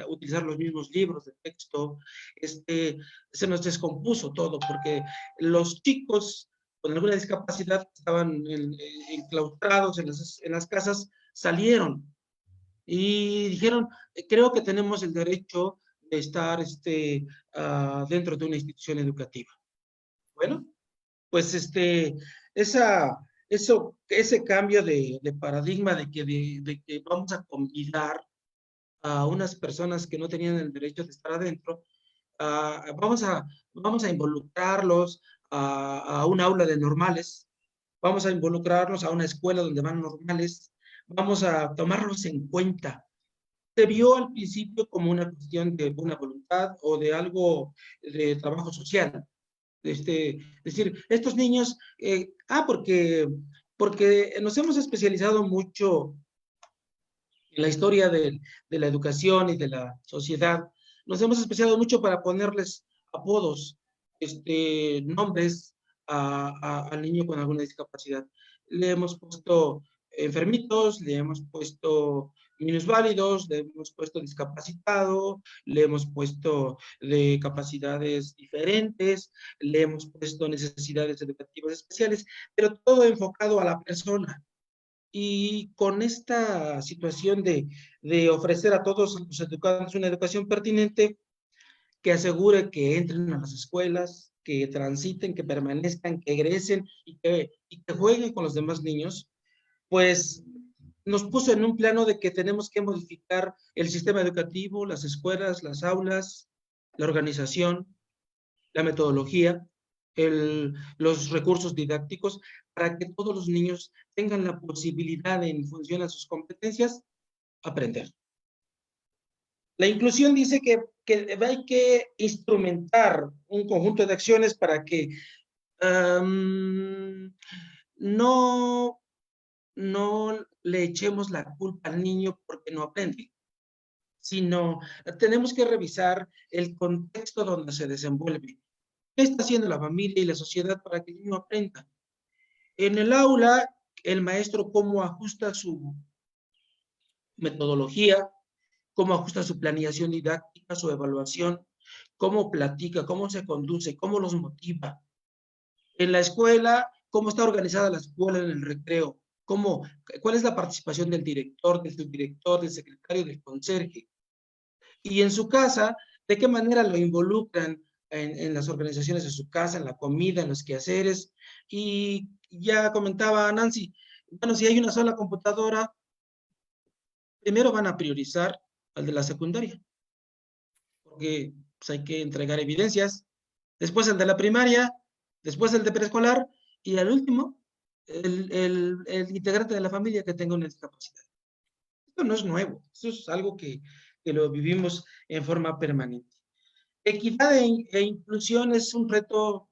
utilizar los mismos libros de texto, se nos descompuso todo, porque los chicos con alguna discapacidad que estaban enclaustrados en las casas, salieron y dijeron, creo que tenemos el derecho de estar dentro de una institución educativa. Bueno, pues ese cambio de paradigma de que vamos a convidar a unas personas que no tenían el derecho de estar adentro, vamos a involucrarlos a un aula de normales, vamos a involucrarlos a una escuela donde van normales, vamos a tomarlos en cuenta. Se vio al principio como una cuestión de buena voluntad o de algo de trabajo social. Es decir, estos niños, porque nos hemos especializado mucho en la historia de la educación y de la sociedad, nos hemos especializado mucho para ponerles apodos, nombres al niño con alguna discapacidad. le hemos puesto enfermitos, le hemos puesto minusválidos, le hemos puesto discapacitado, le hemos puesto de capacidades diferentes, le hemos puesto necesidades educativas especiales, pero todo enfocado a la persona. Y con esta situación de ofrecer a todos los educantes una educación pertinente que asegure que entren a las escuelas, que transiten, que permanezcan, que egresen y que jueguen con los demás niños, pues nos puso en un plano de que tenemos que modificar el sistema educativo, las escuelas, las aulas, la organización, la metodología, los recursos didácticos, para que todos los niños tengan la posibilidad de, en función a sus competencias, aprender. La inclusión dice que hay que instrumentar un conjunto de acciones para que no le echemos la culpa al niño porque no aprende, sino tenemos que revisar el contexto donde se desenvuelve. ¿Qué está haciendo la familia y la sociedad para que el niño aprenda? En el aula, el maestro cómo ajusta su metodología, cómo ajusta su planeación didáctica, su evaluación, cómo platica, cómo se conduce, cómo los motiva. En la escuela, cómo está organizada la escuela en el recreo, cuál es la participación del director, del subdirector, del secretario, del conserje. Y en su casa, de qué manera lo involucran en las organizaciones de su casa, en la comida, en los quehaceres. Y ya comentaba Nancy, bueno, si hay una sola computadora, primero van a priorizar al de la secundaria, porque pues, hay que entregar evidencias, después el de la primaria, después el de preescolar, y al último, el integrante de la familia que tenga una discapacidad. Esto no es nuevo, eso es algo que lo vivimos en forma permanente. Equidad e inclusión es un reto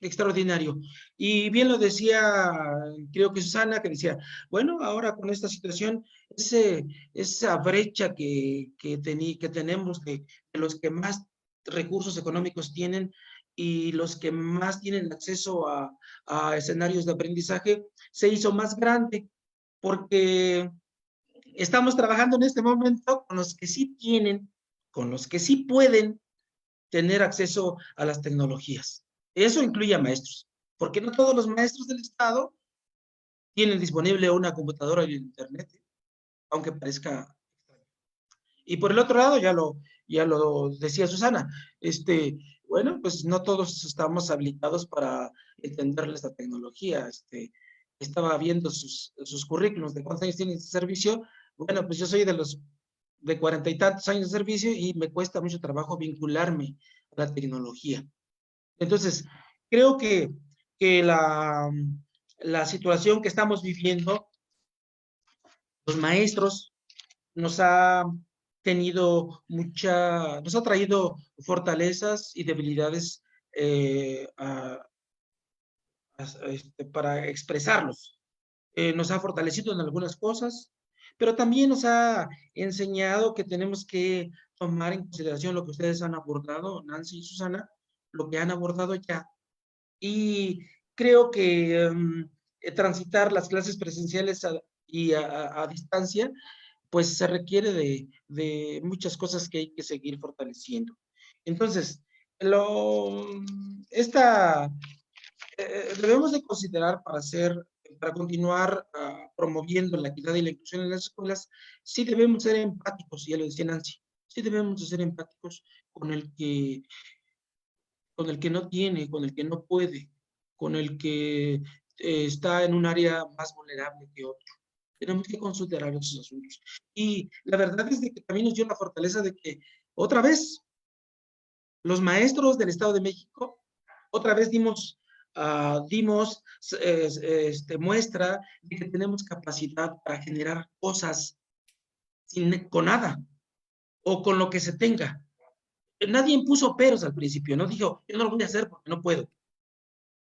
extraordinario. Y bien lo decía, creo que Susana, que decía, bueno, ahora con esta situación, esa brecha que tenemos de los que más recursos económicos tienen y los que más tienen acceso a escenarios de aprendizaje, se hizo más grande, porque estamos trabajando en este momento con los que sí tienen, con los que sí pueden tener acceso a las tecnologías. Eso incluye a maestros, porque no todos los maestros del Estado tienen disponible una computadora y el internet, aunque parezca extraño. Y por el otro lado, ya lo decía Susana, bueno, pues no todos estamos habilitados para entender esta tecnología. Estaba viendo sus currículos de cuántos años tienen de servicio. Bueno, pues yo soy de 40 y tantos años de servicio y me cuesta mucho trabajo vincularme a la tecnología. Entonces, creo que la situación que estamos viviendo, los maestros, nos ha traído fortalezas y debilidades para expresarlos. Nos ha fortalecido en algunas cosas, pero también nos ha enseñado que tenemos que tomar en consideración lo que ustedes han abordado, Nancy y Susana, lo que han abordado ya. Y creo que transitar las clases presenciales y a distancia, pues se requiere de muchas cosas que hay que seguir fortaleciendo. Entonces, debemos de considerar para continuar promoviendo la equidad y la inclusión en las escuelas, sí debemos ser empáticos, ya lo decía Nancy, sí debemos de ser empáticos con el que no tiene, con el que no puede, con el que está en un área más vulnerable que otro. Tenemos que considerar esos asuntos. Y la verdad es de que también nos dio la fortaleza de que, otra vez, los maestros del Estado de México, otra vez dimos muestra de que tenemos capacidad para generar cosas con nada, o con lo que se tenga. Nadie impuso peros al principio, no dijo, yo no lo voy a hacer porque no puedo.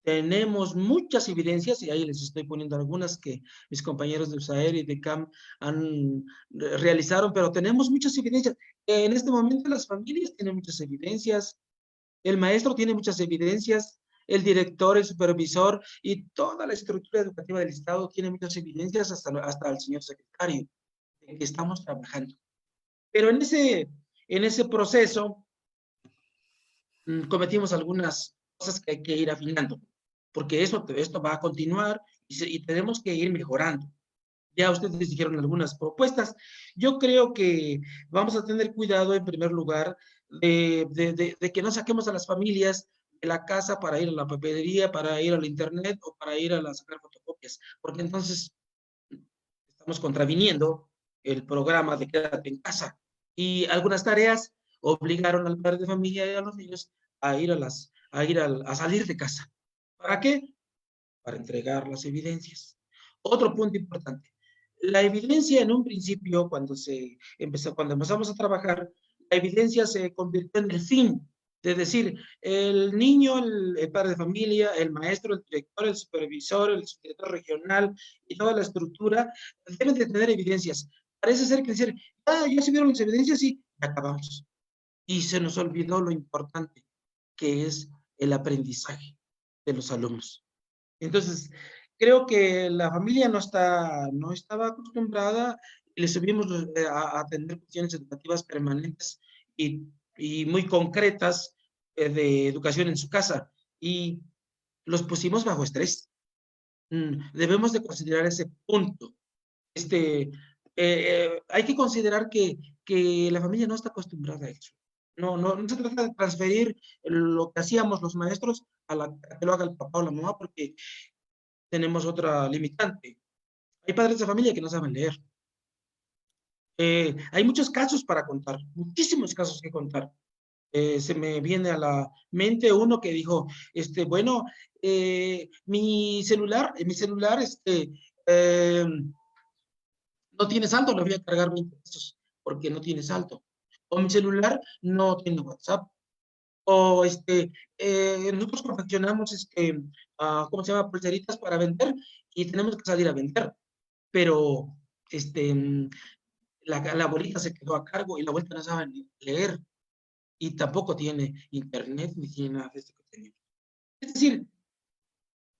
Tenemos muchas evidencias, y ahí les estoy poniendo algunas que mis compañeros de USAER y de CAM realizaron, pero tenemos muchas evidencias. En este momento las familias tienen muchas evidencias, el maestro tiene muchas evidencias, el director, el supervisor y toda la estructura educativa del Estado tiene muchas evidencias, hasta el señor secretario, de que estamos trabajando. Pero en ese proceso cometimos algunas cosas que hay que ir afinando, porque esto va a continuar y tenemos que ir mejorando. Ya ustedes dijeron algunas propuestas. Yo creo que vamos a tener cuidado, en primer lugar, de que no saquemos a las familias de la casa para ir a la papelería, para ir al internet o para ir a sacar fotocopias, porque entonces estamos contraviniendo el programa de quédate en casa. Y algunas tareas obligaron al padre de familia y a los niños a salir de casa. ¿Para qué? Para entregar las evidencias. Otro punto importante. La evidencia en un principio, cuando empezamos a trabajar, la evidencia se convirtió en el fin, de decir, el niño, el padre de familia, el maestro, el director, el supervisor, el subdirector regional y toda la estructura deben de tener evidencias. Parece ser que decir, ya se vieron las evidencias y acabamos. Y se nos olvidó lo importante, que es el aprendizaje de los alumnos. Entonces, creo que la familia no estaba acostumbrada y les subimos a atender cuestiones educativas permanentes y muy concretas de educación en su casa. Y los pusimos bajo estrés. Debemos de considerar ese punto. Hay que considerar que la familia no está acostumbrada a eso. No se trata de transferir lo que hacíamos los maestros a que lo haga el papá o la mamá, porque tenemos otra limitante. Hay padres de familia que no saben leer. Hay muchos casos para contar, muchísimos casos que contar. Se me viene a la mente uno que dijo, bueno, mi celular, no tiene saldo, le voy a cargar 20 pesos porque no tiene saldo. O mi celular no tiene WhatsApp. O nosotros confeccionamos, ¿cómo se llama? Pulseritas para vender y tenemos que salir a vender. Pero, la abuelita se quedó a cargo y la abuelita no sabe ni leer y tampoco tiene internet ni tiene nada de esto que tenemos. Es decir,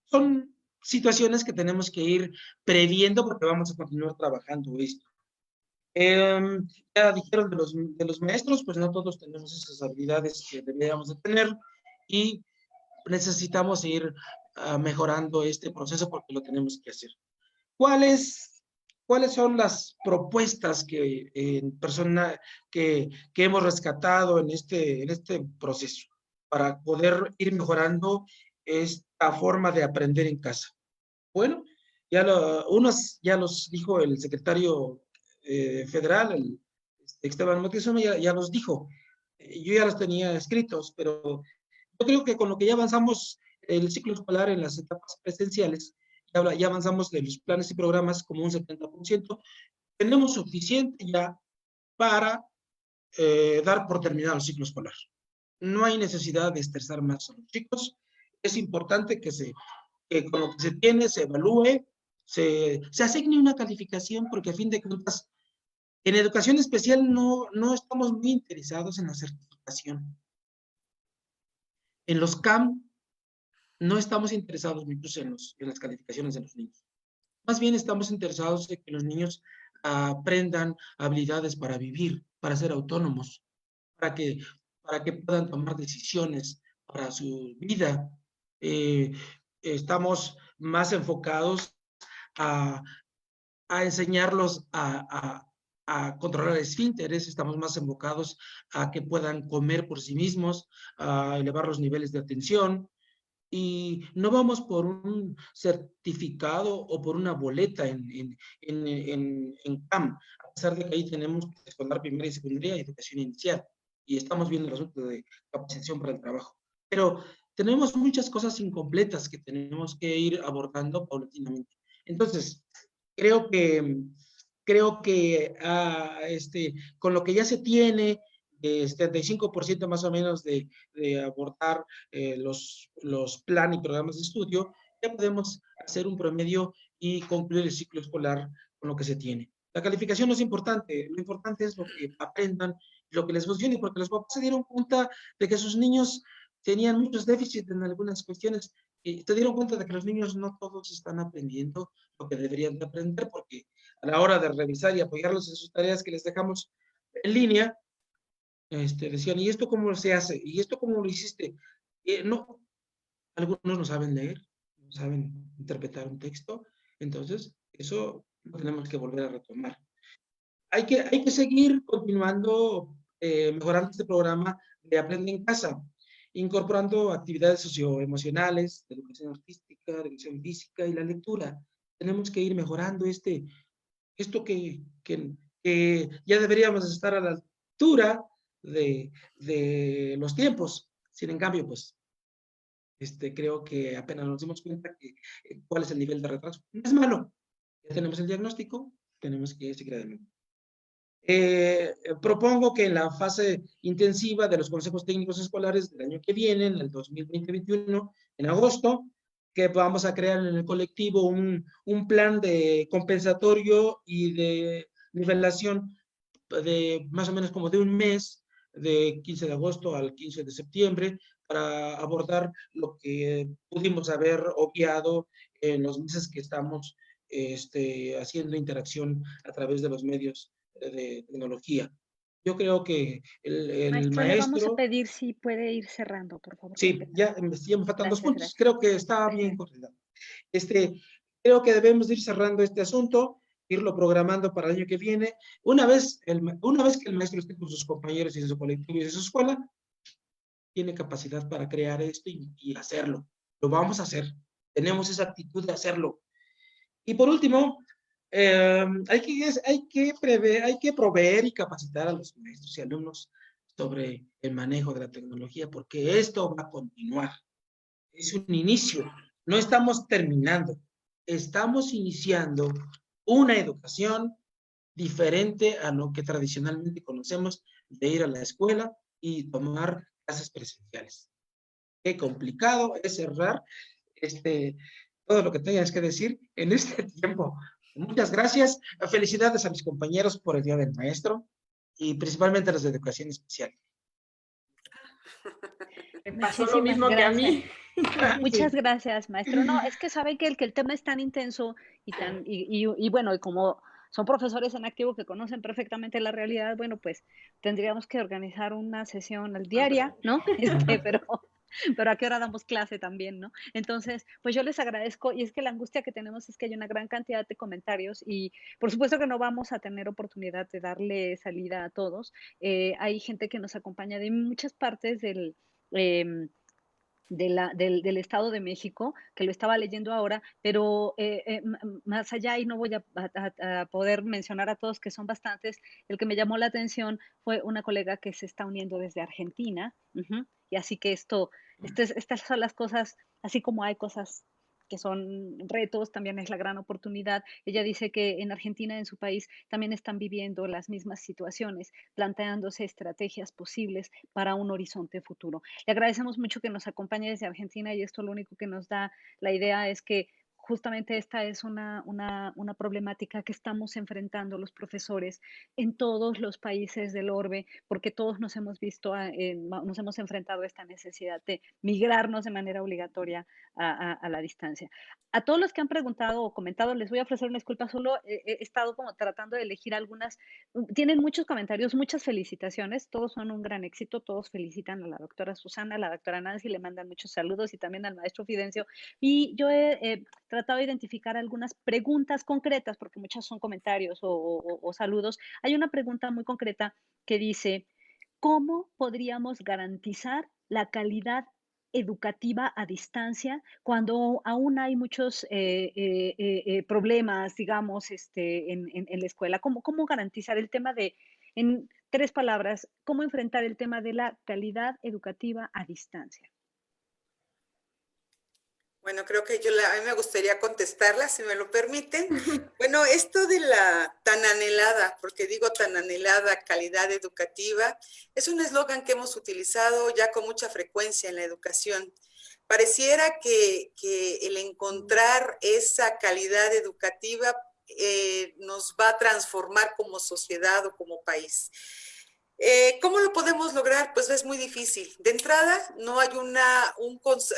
son situaciones que tenemos que ir previendo porque vamos a continuar trabajando esto. Ya dijeron de los maestros, pues no todos tenemos esas habilidades que deberíamos de tener y necesitamos ir mejorando este proceso porque lo tenemos que hacer. ¿Cuáles son las propuestas que hemos rescatado en este proceso para poder ir mejorando esta forma de aprender en casa? Bueno, unos ya los dijo el secretario federal, Esteban Moctezuma, ya los dijo. Yo ya los tenía escritos, pero yo creo que con lo que ya avanzamos el ciclo escolar en las etapas presenciales, ya avanzamos de los planes y programas como un 70%, tenemos suficiente ya para dar por terminado el ciclo escolar. No hay necesidad de estresar más a los chicos. Es importante que con lo que se tiene se evalúe, se asigne una calificación, porque a fin de cuentas, en educación especial no estamos muy interesados en la certificación. En los CAM no estamos interesados muchos en las calificaciones de los niños. Más bien estamos interesados en que los niños aprendan habilidades para vivir, para ser autónomos, para que puedan tomar decisiones para su vida. Estamos más enfocados a enseñarlos a controlar esfínteres, estamos más enfocados a que puedan comer por sí mismos, a elevar los niveles de atención, y no vamos por un certificado o por una boleta en CAM, a pesar de que ahí tenemos escolar primaria y secundaria y educación inicial, y estamos viendo el asunto de capacitación para el trabajo. Pero tenemos muchas cosas incompletas que tenemos que ir abordando paulatinamente. Entonces, creo que con lo que ya se tiene, 75% más o menos de abordar los planes y programas de estudio, ya podemos hacer un promedio y concluir el ciclo escolar con lo que se tiene. La calificación no es importante, lo importante es lo que aprendan, lo que les funcione, porque los papás se dieron cuenta de que sus niños tenían muchos déficits en algunas cuestiones. Y te dieron cuenta de que los niños no todos están aprendiendo lo que deberían de aprender, porque a la hora de revisar y apoyarlos en sus tareas que les dejamos en línea, decían, ¿y esto cómo se hace? ¿Y esto cómo lo hiciste? No, algunos no saben leer, no saben interpretar un texto, entonces eso lo tenemos que volver a retomar. Hay que seguir continuando, mejorando este programa de Aprende en Casa, incorporando actividades socioemocionales, de educación artística, de educación física y la lectura. Tenemos que ir mejorando esto que ya deberíamos estar a la altura de los tiempos. Sin en cambio, pues, creo que apenas nos dimos cuenta que cuál es el nivel de retraso. No es malo. Ya tenemos el diagnóstico, tenemos que seguir adelante. Propongo que en la fase intensiva de los consejos técnicos escolares del año que viene, en el 2020-21, en agosto, que vamos a crear en el colectivo un plan de compensatorio y de nivelación de más o menos como de un mes, de 15 de agosto al 15 de septiembre, para abordar lo que pudimos haber obviado en los meses que estamos haciendo interacción a través de los medios de tecnología. Yo creo que el Maestro, le vamos a maestro, pedir si puede ir cerrando, por favor. Qué sí, pena. ya me faltan 2 Gracias, puntos, gracias. creo que está bien coordinado. Creo que debemos ir cerrando este asunto, irlo programando para el año que viene. Una vez que el maestro esté con sus compañeros y en su colectivo y en su escuela, tiene capacidad para crear esto y hacerlo. Lo vamos a hacer. Tenemos esa actitud de hacerlo. Y por último, hay que proveer y capacitar a los maestros y alumnos sobre el manejo de la tecnología, porque esto va a continuar. Es un inicio, no estamos terminando, estamos iniciando una educación diferente a lo que tradicionalmente conocemos de ir a la escuela y tomar clases presenciales. Qué complicado es cerrar todo lo que tengas que decir en este tiempo. Muchas gracias. Felicidades a mis compañeros por el Día del Maestro y principalmente a los de Educación Especial. Me pasó lo Muchísimas mismo que a gracias. mí. Muchas Sí. gracias, maestro. No, es que saben que el tema es tan intenso y bueno, y como son profesores en activo que conocen perfectamente la realidad, bueno, pues tendríamos que organizar una sesión al diaria, ¿no? Pero ¿a qué hora damos clase también, no? Entonces, pues yo les agradezco y es que la angustia que tenemos es que hay una gran cantidad de comentarios y por supuesto que no vamos a tener oportunidad de darle salida a todos. Hay gente que nos acompaña de muchas partes em, del Estado de México, que lo estaba leyendo ahora, pero más allá, y no voy a poder mencionar a todos, que son bastantes, el que me llamó la atención fue una colega que se está uniendo desde Argentina, y así que estas son las cosas, así como hay cosas que son retos, también es la gran oportunidad. Ella dice que en Argentina, en su país, también están viviendo las mismas situaciones, planteándose estrategias posibles para un horizonte futuro. Le agradecemos mucho que nos acompañe desde Argentina y esto lo único que nos da la idea es que justamente esta es una problemática que estamos enfrentando los profesores en todos los países del orbe, porque todos nos hemos visto, nos hemos enfrentado a esta necesidad de migrarnos de manera obligatoria a la distancia. A todos los que han preguntado o comentado, les voy a ofrecer una disculpa, solo he estado como tratando de elegir algunas. Tienen muchos comentarios, muchas felicitaciones, todos son un gran éxito, todos felicitan a la doctora Susana, a la doctora Nancy, le mandan muchos saludos y también al maestro Fidencio. Y yo he tratado de identificar algunas preguntas concretas, porque muchas son comentarios o saludos. Hay una pregunta muy concreta que dice, ¿cómo podríamos garantizar la calidad educativa a distancia cuando aún hay muchos problemas, digamos, en la escuela? ¿Cómo garantizar el tema de, en 3 palabras, cómo enfrentar el tema de la calidad educativa a distancia? Bueno, creo que a mí me gustaría contestarla, si me lo permiten. Bueno, esto de la tan anhelada, porque digo tan anhelada calidad educativa, es un eslogan que hemos utilizado ya con mucha frecuencia en la educación. Pareciera que el encontrar esa calidad educativa nos va a transformar como sociedad o como país. ¿Cómo lo podemos lograr? Pues es muy difícil. De entrada, no hay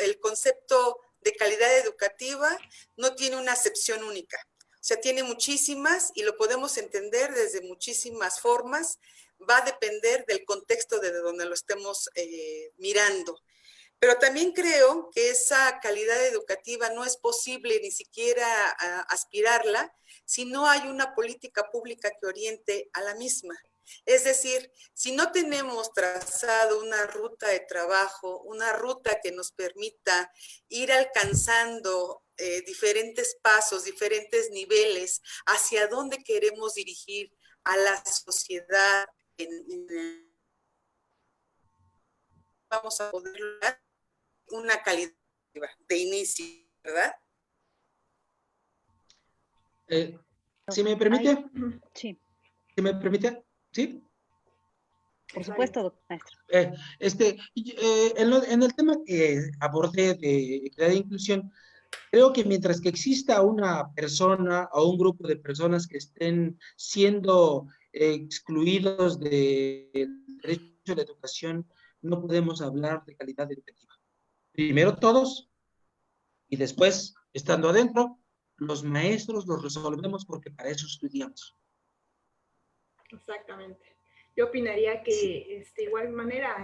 el concepto de calidad educativa no tiene una acepción única. O sea, tiene muchísimas y lo podemos entender desde muchísimas formas. Va a depender del contexto de donde lo estemos mirando. Pero también creo que esa calidad educativa no es posible ni siquiera aspirarla si no hay una política pública que oriente a la misma. Es decir, si no tenemos trazado una ruta de trabajo, una ruta que nos permita ir alcanzando diferentes pasos, diferentes niveles, hacia dónde queremos dirigir a la sociedad, vamos a poder lograr una calidad de inicio, ¿verdad? Si me permite. Sí. Si me permite, ¿sí? Por supuesto, maestro. En el tema que abordé de equidad e inclusión, creo que mientras que exista una persona o un grupo de personas que estén siendo excluidos del derecho a la educación, no podemos hablar de calidad educativa. Primero todos y después, estando adentro, los maestros los resolvemos porque para eso estudiamos. Exactamente. Yo opinaría que de igual manera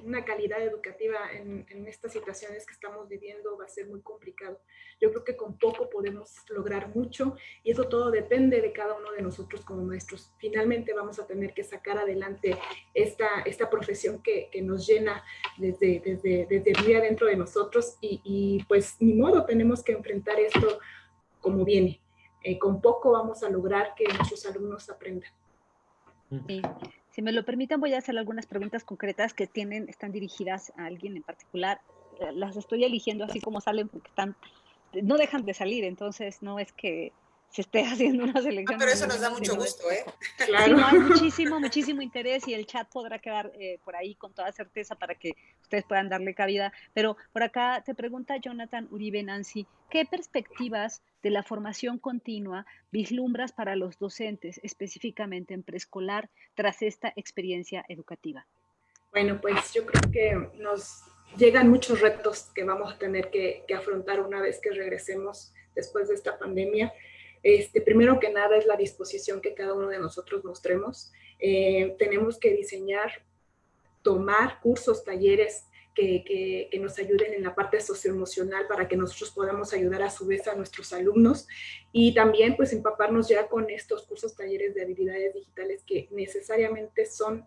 una calidad educativa en estas situaciones que estamos viviendo va a ser muy complicado. Yo creo que con poco podemos lograr mucho y eso todo depende de cada uno de nosotros como maestros. Finalmente vamos a tener que sacar adelante esta profesión que nos llena desde muy adentro de nosotros y pues ni modo, tenemos que enfrentar esto como viene. Con poco vamos a lograr que nuestros alumnos aprendan. Sí. Si me lo permiten, voy a hacer algunas preguntas concretas que están dirigidas a alguien en particular. Las estoy eligiendo así como salen porque no dejan de salir, entonces no es que se esté haciendo una selección. Pero eso nos da mucho gusto, ¿eh? Claro. Sí, no, hay muchísimo interés y el chat podrá quedar por ahí con toda certeza para que ustedes puedan darle cabida. Pero por acá te pregunta Jonathan Uribe Nancy, ¿qué perspectivas de la formación continua vislumbras para los docentes, específicamente en preescolar, tras esta experiencia educativa? Bueno, pues yo creo que nos llegan muchos retos que vamos a tener que afrontar una vez que regresemos después de esta pandemia. Primero que nada es la disposición que cada uno de nosotros mostremos. Tenemos que diseñar, tomar cursos, talleres que nos ayuden en la parte socioemocional para que nosotros podamos ayudar a su vez a nuestros alumnos y también pues empaparnos ya con estos cursos, talleres de habilidades digitales que necesariamente son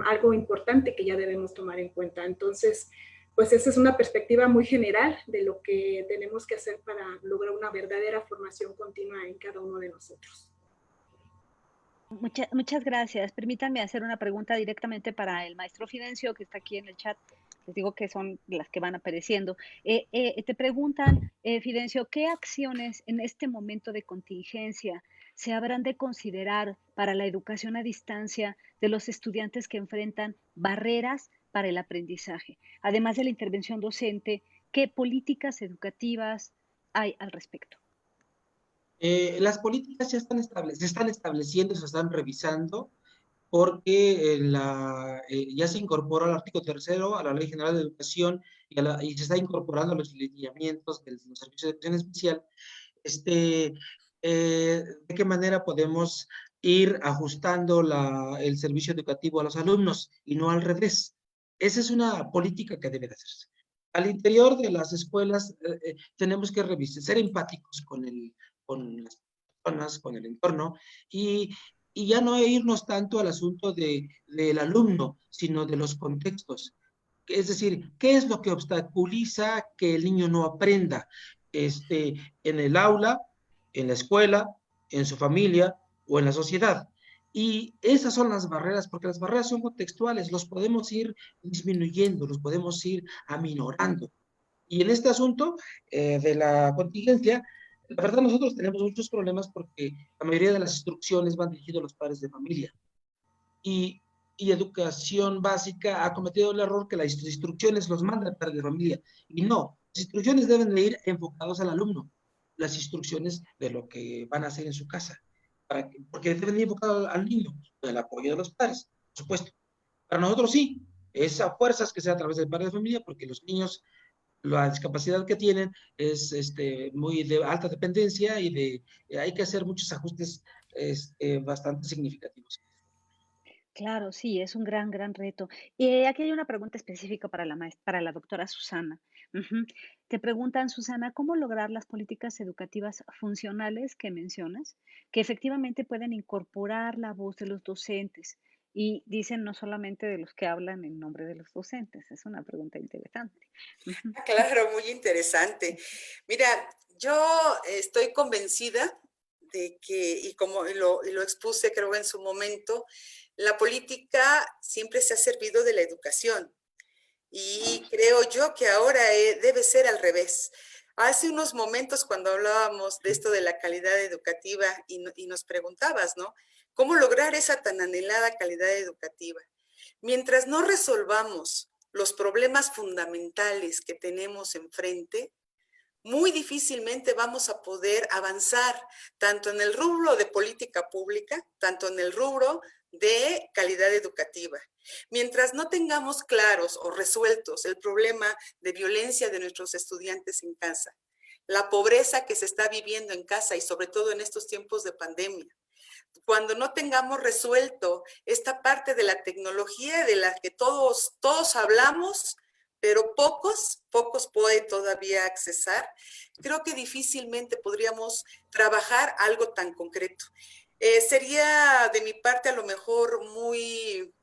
algo importante que ya debemos tomar en cuenta. Entonces, pues esa es una perspectiva muy general de lo que tenemos que hacer para lograr una verdadera formación continua en cada uno de nosotros. Muchas gracias. Permítanme hacer una pregunta directamente para el maestro Fidencio, que está aquí en el chat. Les digo que son las que van apareciendo. Te preguntan, Fidencio, ¿qué acciones en este momento de contingencia se habrán de considerar para la educación a distancia de los estudiantes que enfrentan barreras para el aprendizaje? Además de la intervención docente, ¿qué políticas educativas hay al respecto? Las políticas ya se están estableciendo, se están revisando, porque ya se incorporó al artículo 3º a la Ley General de Educación y se está incorporando los lineamientos de los servicios de educación especial. ¿De qué manera podemos ir ajustando el servicio educativo a los alumnos y no al revés? Esa es una política que debe de hacerse. Al interior de las escuelas tenemos que revisar, ser empáticos con las personas, con el entorno, y ya no irnos tanto al asunto del alumno, sino de los contextos. Es decir, ¿qué es lo que obstaculiza que el niño no aprenda? En el aula, en la escuela, en su familia o en la sociedad. Y esas son las barreras, porque las barreras son contextuales, los podemos ir disminuyendo, los podemos ir aminorando. Y en este asunto de la contingencia, la verdad nosotros tenemos muchos problemas porque la mayoría de las instrucciones van dirigidas a los padres de familia. Y educación básica ha cometido el error que las instrucciones los manda el padre de familia. Y no, las instrucciones deben de ir enfocados al alumno, las instrucciones de lo que van a hacer en su casa, porque deben ir enfocados al niño, con el apoyo de los padres. supuesto. Para nosotros sí, es a fuerzas que sea a través del padre de familia, porque los niños, la discapacidad que tienen es muy de alta dependencia y hay que hacer muchos ajustes bastante significativos. Claro, sí, es un gran, gran reto. Aquí hay una pregunta específica para para la doctora Susana. Ujú. Te preguntan, Susana, ¿cómo lograr las políticas educativas funcionales que mencionas, que efectivamente pueden incorporar la voz de los docentes? Y dicen no solamente de los que hablan en nombre de los docentes. Es una pregunta interesante. Ujú. Claro, muy interesante. Mira, yo estoy convencida de que, y como lo expuse creo en su momento, la política siempre se ha servido de la educación. Y creo yo que ahora debe ser al revés. Hace unos momentos cuando hablábamos de esto de la calidad educativa y nos preguntabas, ¿no? ¿Cómo lograr esa tan anhelada calidad educativa? Mientras no resolvamos los problemas fundamentales que tenemos enfrente, muy difícilmente vamos a poder avanzar tanto en el rubro de política pública, tanto en el rubro de calidad educativa. Mientras no tengamos claros o resueltos el problema de violencia de nuestros estudiantes en casa, la pobreza que se está viviendo en casa y sobre todo en estos tiempos de pandemia, cuando no tengamos resuelto esta parte de la tecnología de la que todos hablamos, pero pocos pueden todavía accesar, creo que difícilmente podríamos trabajar algo tan concreto. Sería de mi parte a lo mejor muy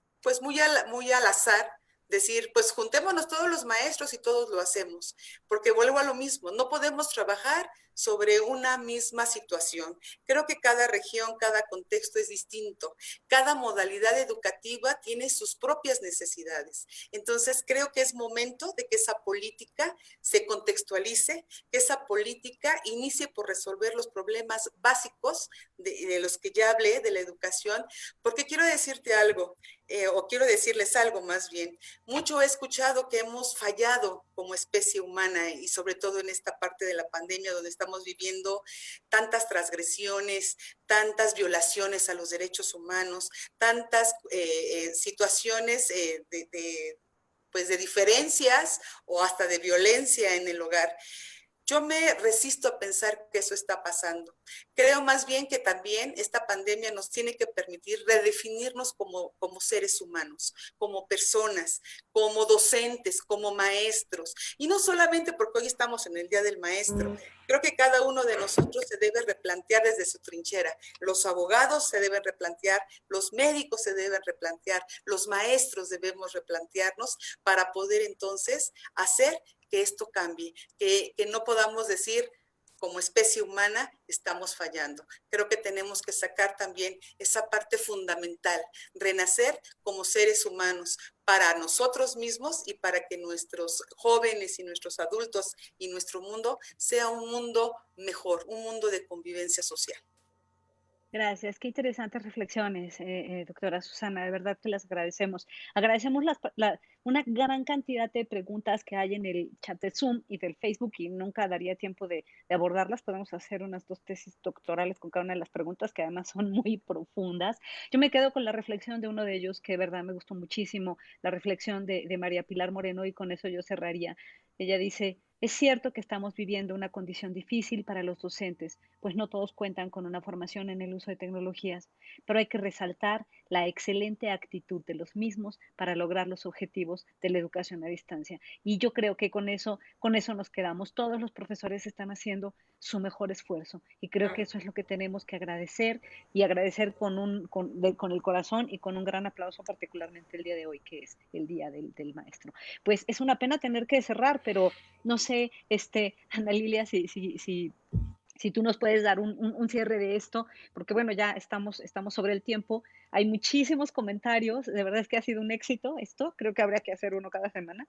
al azar decir, pues juntémonos todos los maestros y todos lo hacemos, porque vuelvo a lo mismo, no podemos trabajar sobre una misma situación. Creo que cada región, cada contexto es distinto. Cada modalidad educativa tiene sus propias necesidades. Entonces, creo que es momento de que esa política se contextualice, que esa política inicie por resolver los problemas básicos de los que ya hablé, de la educación, porque quiero decirte algo, o quiero decirles algo más bien. Mucho he escuchado que hemos fallado como especie humana y sobre todo en esta parte de la pandemia donde estamos viviendo tantas transgresiones, tantas violaciones a los derechos humanos, tantas situaciones pues de diferencias o hasta de violencia en el hogar. Yo me resisto a pensar que eso está pasando. Creo más bien que también esta pandemia nos tiene que permitir redefinirnos como seres humanos, como personas, como docentes, como maestros. Y no solamente porque hoy estamos en el Día del Maestro. Creo que cada uno de nosotros se debe replantear desde su trinchera. Los abogados se deben replantear, los médicos se deben replantear, los maestros debemos replantearnos para poder entonces hacer que esto cambie, que no podamos decir como especie humana estamos fallando. Creo que tenemos que sacar también esa parte fundamental, renacer como seres humanos para nosotros mismos y para que nuestros jóvenes y nuestros adultos y nuestro mundo sea un mundo mejor, un mundo de convivencia social. Gracias, qué interesantes reflexiones, doctora Susana, de verdad que las agradecemos. Agradecemos una gran cantidad de preguntas que hay en el chat de Zoom y del Facebook y nunca daría tiempo de abordarlas. Podemos hacer unas 2 tesis doctorales con cada una de las preguntas que además son muy profundas. Yo me quedo con la reflexión de uno de ellos que de verdad me gustó muchísimo, la reflexión de María Pilar Moreno y con eso yo cerraría. Ella dice, es cierto que estamos viviendo una condición difícil para los docentes, pues no todos cuentan con una formación en el uso de tecnologías, pero hay que resaltar la excelente actitud de los mismos para lograr los objetivos de la educación a distancia. Y yo creo que con eso nos quedamos. Todos los profesores están haciendo su mejor esfuerzo y creo que eso es lo que tenemos que agradecer y agradecer con el corazón y con un gran aplauso, particularmente el día de hoy, que es el Día del Maestro. Pues es una pena tener que cerrar, pero no sé, Ana Lilia, si tú nos puedes dar un cierre de esto, porque bueno, ya estamos sobre el tiempo. Hay muchísimos comentarios, de verdad es que ha sido un éxito esto, creo que habría que hacer uno cada semana.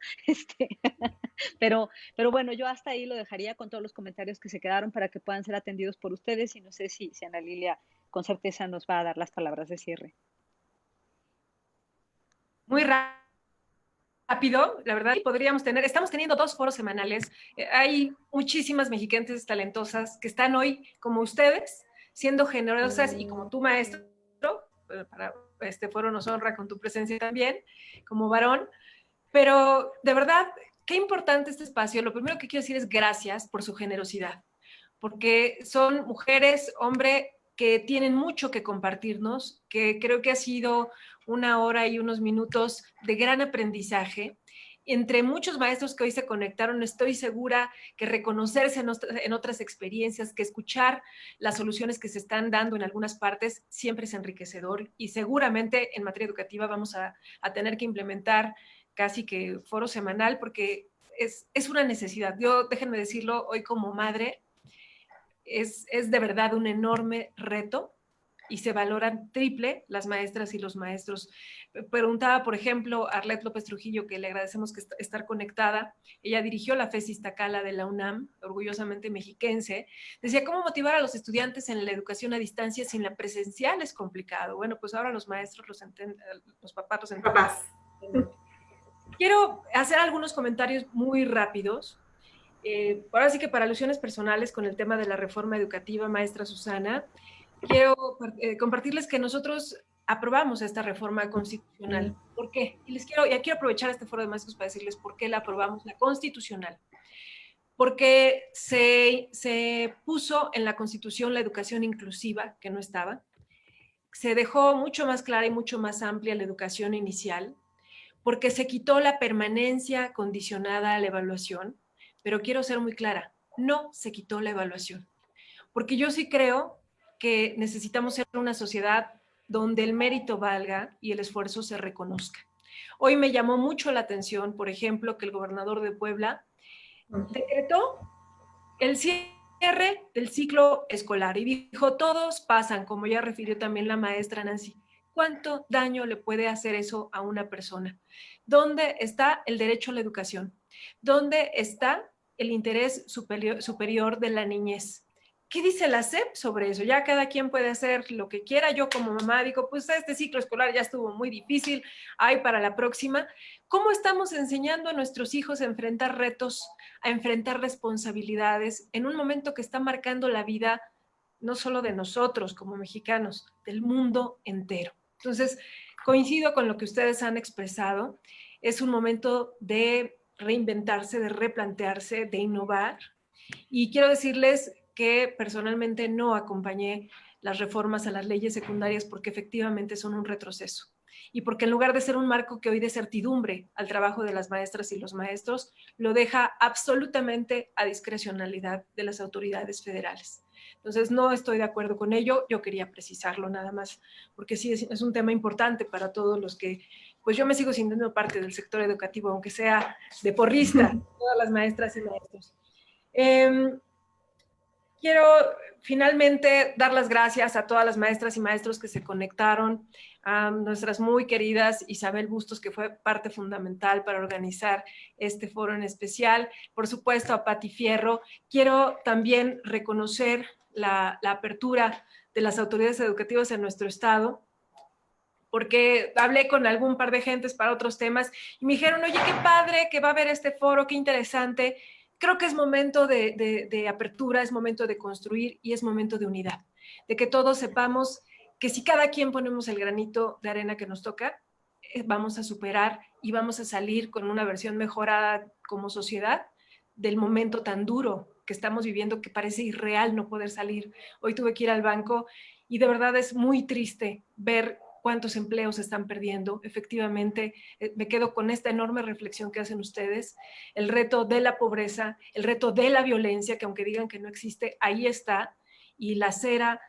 Pero bueno, yo hasta ahí lo dejaría con todos los comentarios que se quedaron para que puedan ser atendidos por ustedes y no sé si Ana Lilia con certeza nos va a dar las palabras de cierre. Muy rápido, la verdad, estamos teniendo 2 foros semanales. Hay muchísimas mexiquenses talentosas que están hoy, como ustedes, siendo generosas y como tú, maestro, para este foro nos honra con tu presencia también, como varón, pero de verdad, qué importante este espacio. Lo primero que quiero decir es gracias por su generosidad, porque son mujeres, hombres, que tienen mucho que compartirnos, que creo que ha sido una hora y unos minutos de gran aprendizaje. Entre muchos maestros que hoy se conectaron, estoy segura que reconocerse en otras experiencias, que escuchar las soluciones que se están dando en algunas partes siempre es enriquecedor, y seguramente en materia educativa vamos a tener que implementar casi que foro semanal, porque es una necesidad. Yo, déjenme decirlo, hoy como madre, es de verdad un enorme reto y se valoran triple las maestras y los maestros. Preguntaba, por ejemplo, a Arlet López Trujillo, que le agradecemos que estar conectada. Ella dirigió la FES Iztacala de la UNAM, orgullosamente mexiquense. Decía, ¿cómo motivar a los estudiantes en la educación a distancia sin la presencial es complicado? Bueno, pues ahora los maestros los papás los entienden. Papás. Quiero hacer algunos comentarios muy rápidos. Ahora sí que para alusiones personales con el tema de la reforma educativa, maestra Susana, quiero compartirles que nosotros aprobamos esta reforma constitucional. ¿Por qué? Y quiero aprovechar este foro de maestros para decirles por qué la aprobamos, la constitucional. Porque se puso en la Constitución la educación inclusiva, que no estaba. Se dejó mucho más clara y mucho más amplia la educación inicial, porque se quitó la permanencia condicionada a la evaluación. Pero quiero ser muy clara, no se quitó la evaluación, porque yo sí creo que necesitamos ser una sociedad donde el mérito valga y el esfuerzo se reconozca. Hoy me llamó mucho la atención, por ejemplo, que el gobernador de Puebla decretó el cierre del ciclo escolar y dijo, todos pasan, como ya refirió también la maestra Nancy. ¿Cuánto daño le puede hacer eso a una persona? ¿Dónde está el derecho a la educación? ¿Dónde está el interés superior de la niñez? ¿Qué dice la SEP sobre eso? Ya cada quien puede hacer lo que quiera. Yo como mamá digo, pues este ciclo escolar ya estuvo muy difícil, hay para la próxima. ¿Cómo estamos enseñando a nuestros hijos a enfrentar retos, a enfrentar responsabilidades en un momento que está marcando la vida no solo de nosotros como mexicanos, del mundo entero? Entonces, coincido con lo que ustedes han expresado. Es un momento de reinventarse, de replantearse, de innovar. Y quiero decirles que personalmente no acompañé las reformas a las leyes secundarias porque efectivamente son un retroceso. Y porque en lugar de ser un marco que hoy dé certidumbre al trabajo de las maestras y los maestros, lo deja absolutamente a discrecionalidad de las autoridades federales. Entonces, no estoy de acuerdo con ello. Yo quería precisarlo nada más, porque sí es un tema importante para todos los que, pues yo me sigo sintiendo parte del sector educativo, aunque sea de porrista, todas las maestras y maestros. Quiero finalmente dar las gracias a todas las maestras y maestros que se conectaron, a nuestras muy queridas Isabel Bustos, que fue parte fundamental para organizar este foro en especial, por supuesto a Pati Fierro. Quiero también reconocer la apertura de las autoridades educativas en nuestro estado, porque hablé con algún par de gentes para otros temas y me dijeron, oye, qué padre que va a haber este foro, qué interesante. Creo que es momento de apertura, es momento de construir y es momento de unidad, de que todos sepamos que si cada quien ponemos el granito de arena que nos toca, vamos a superar y vamos a salir con una versión mejorada como sociedad del momento tan duro que estamos viviendo, que parece irreal no poder salir. Hoy tuve que ir al banco y de verdad es muy triste ver cuántos empleos se están perdiendo. Efectivamente, me quedo con esta enorme reflexión que hacen ustedes. El reto de la pobreza, el reto de la violencia, que aunque digan que no existe, ahí está, y lacera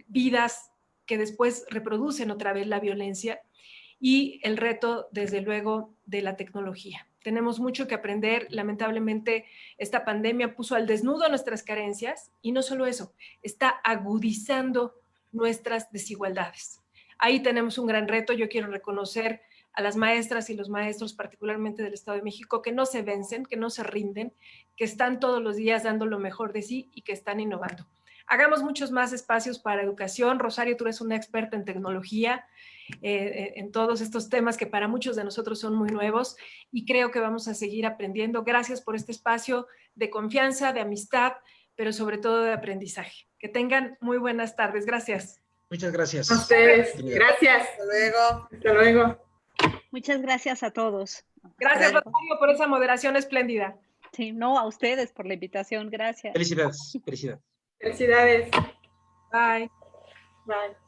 vidas que después reproducen otra vez la violencia, y el reto, desde luego, de la tecnología. Tenemos mucho que aprender. Lamentablemente, esta pandemia puso al desnudo nuestras carencias, y no solo eso, está agudizando nuestras desigualdades. Ahí tenemos un gran reto. Yo quiero reconocer a las maestras y los maestros, particularmente del Estado de México, que no se vencen, que no se rinden, que están todos los días dando lo mejor de sí y que están innovando. Hagamos muchos más espacios para educación. Rosario, tú eres una experta en tecnología, en todos estos temas que para muchos de nosotros son muy nuevos, y creo que vamos a seguir aprendiendo. Gracias por este espacio de confianza, de amistad, pero sobre todo de aprendizaje. Que tengan muy buenas tardes. Gracias. Muchas gracias. A ustedes. Gracias. Hasta luego. Hasta luego. Muchas gracias a todos. Gracias, Hasta luego. Rosario, por esa moderación espléndida. Sí, no, a ustedes por la invitación. Gracias. Felicidades, felicidades. Felicidades. Bye. Bye.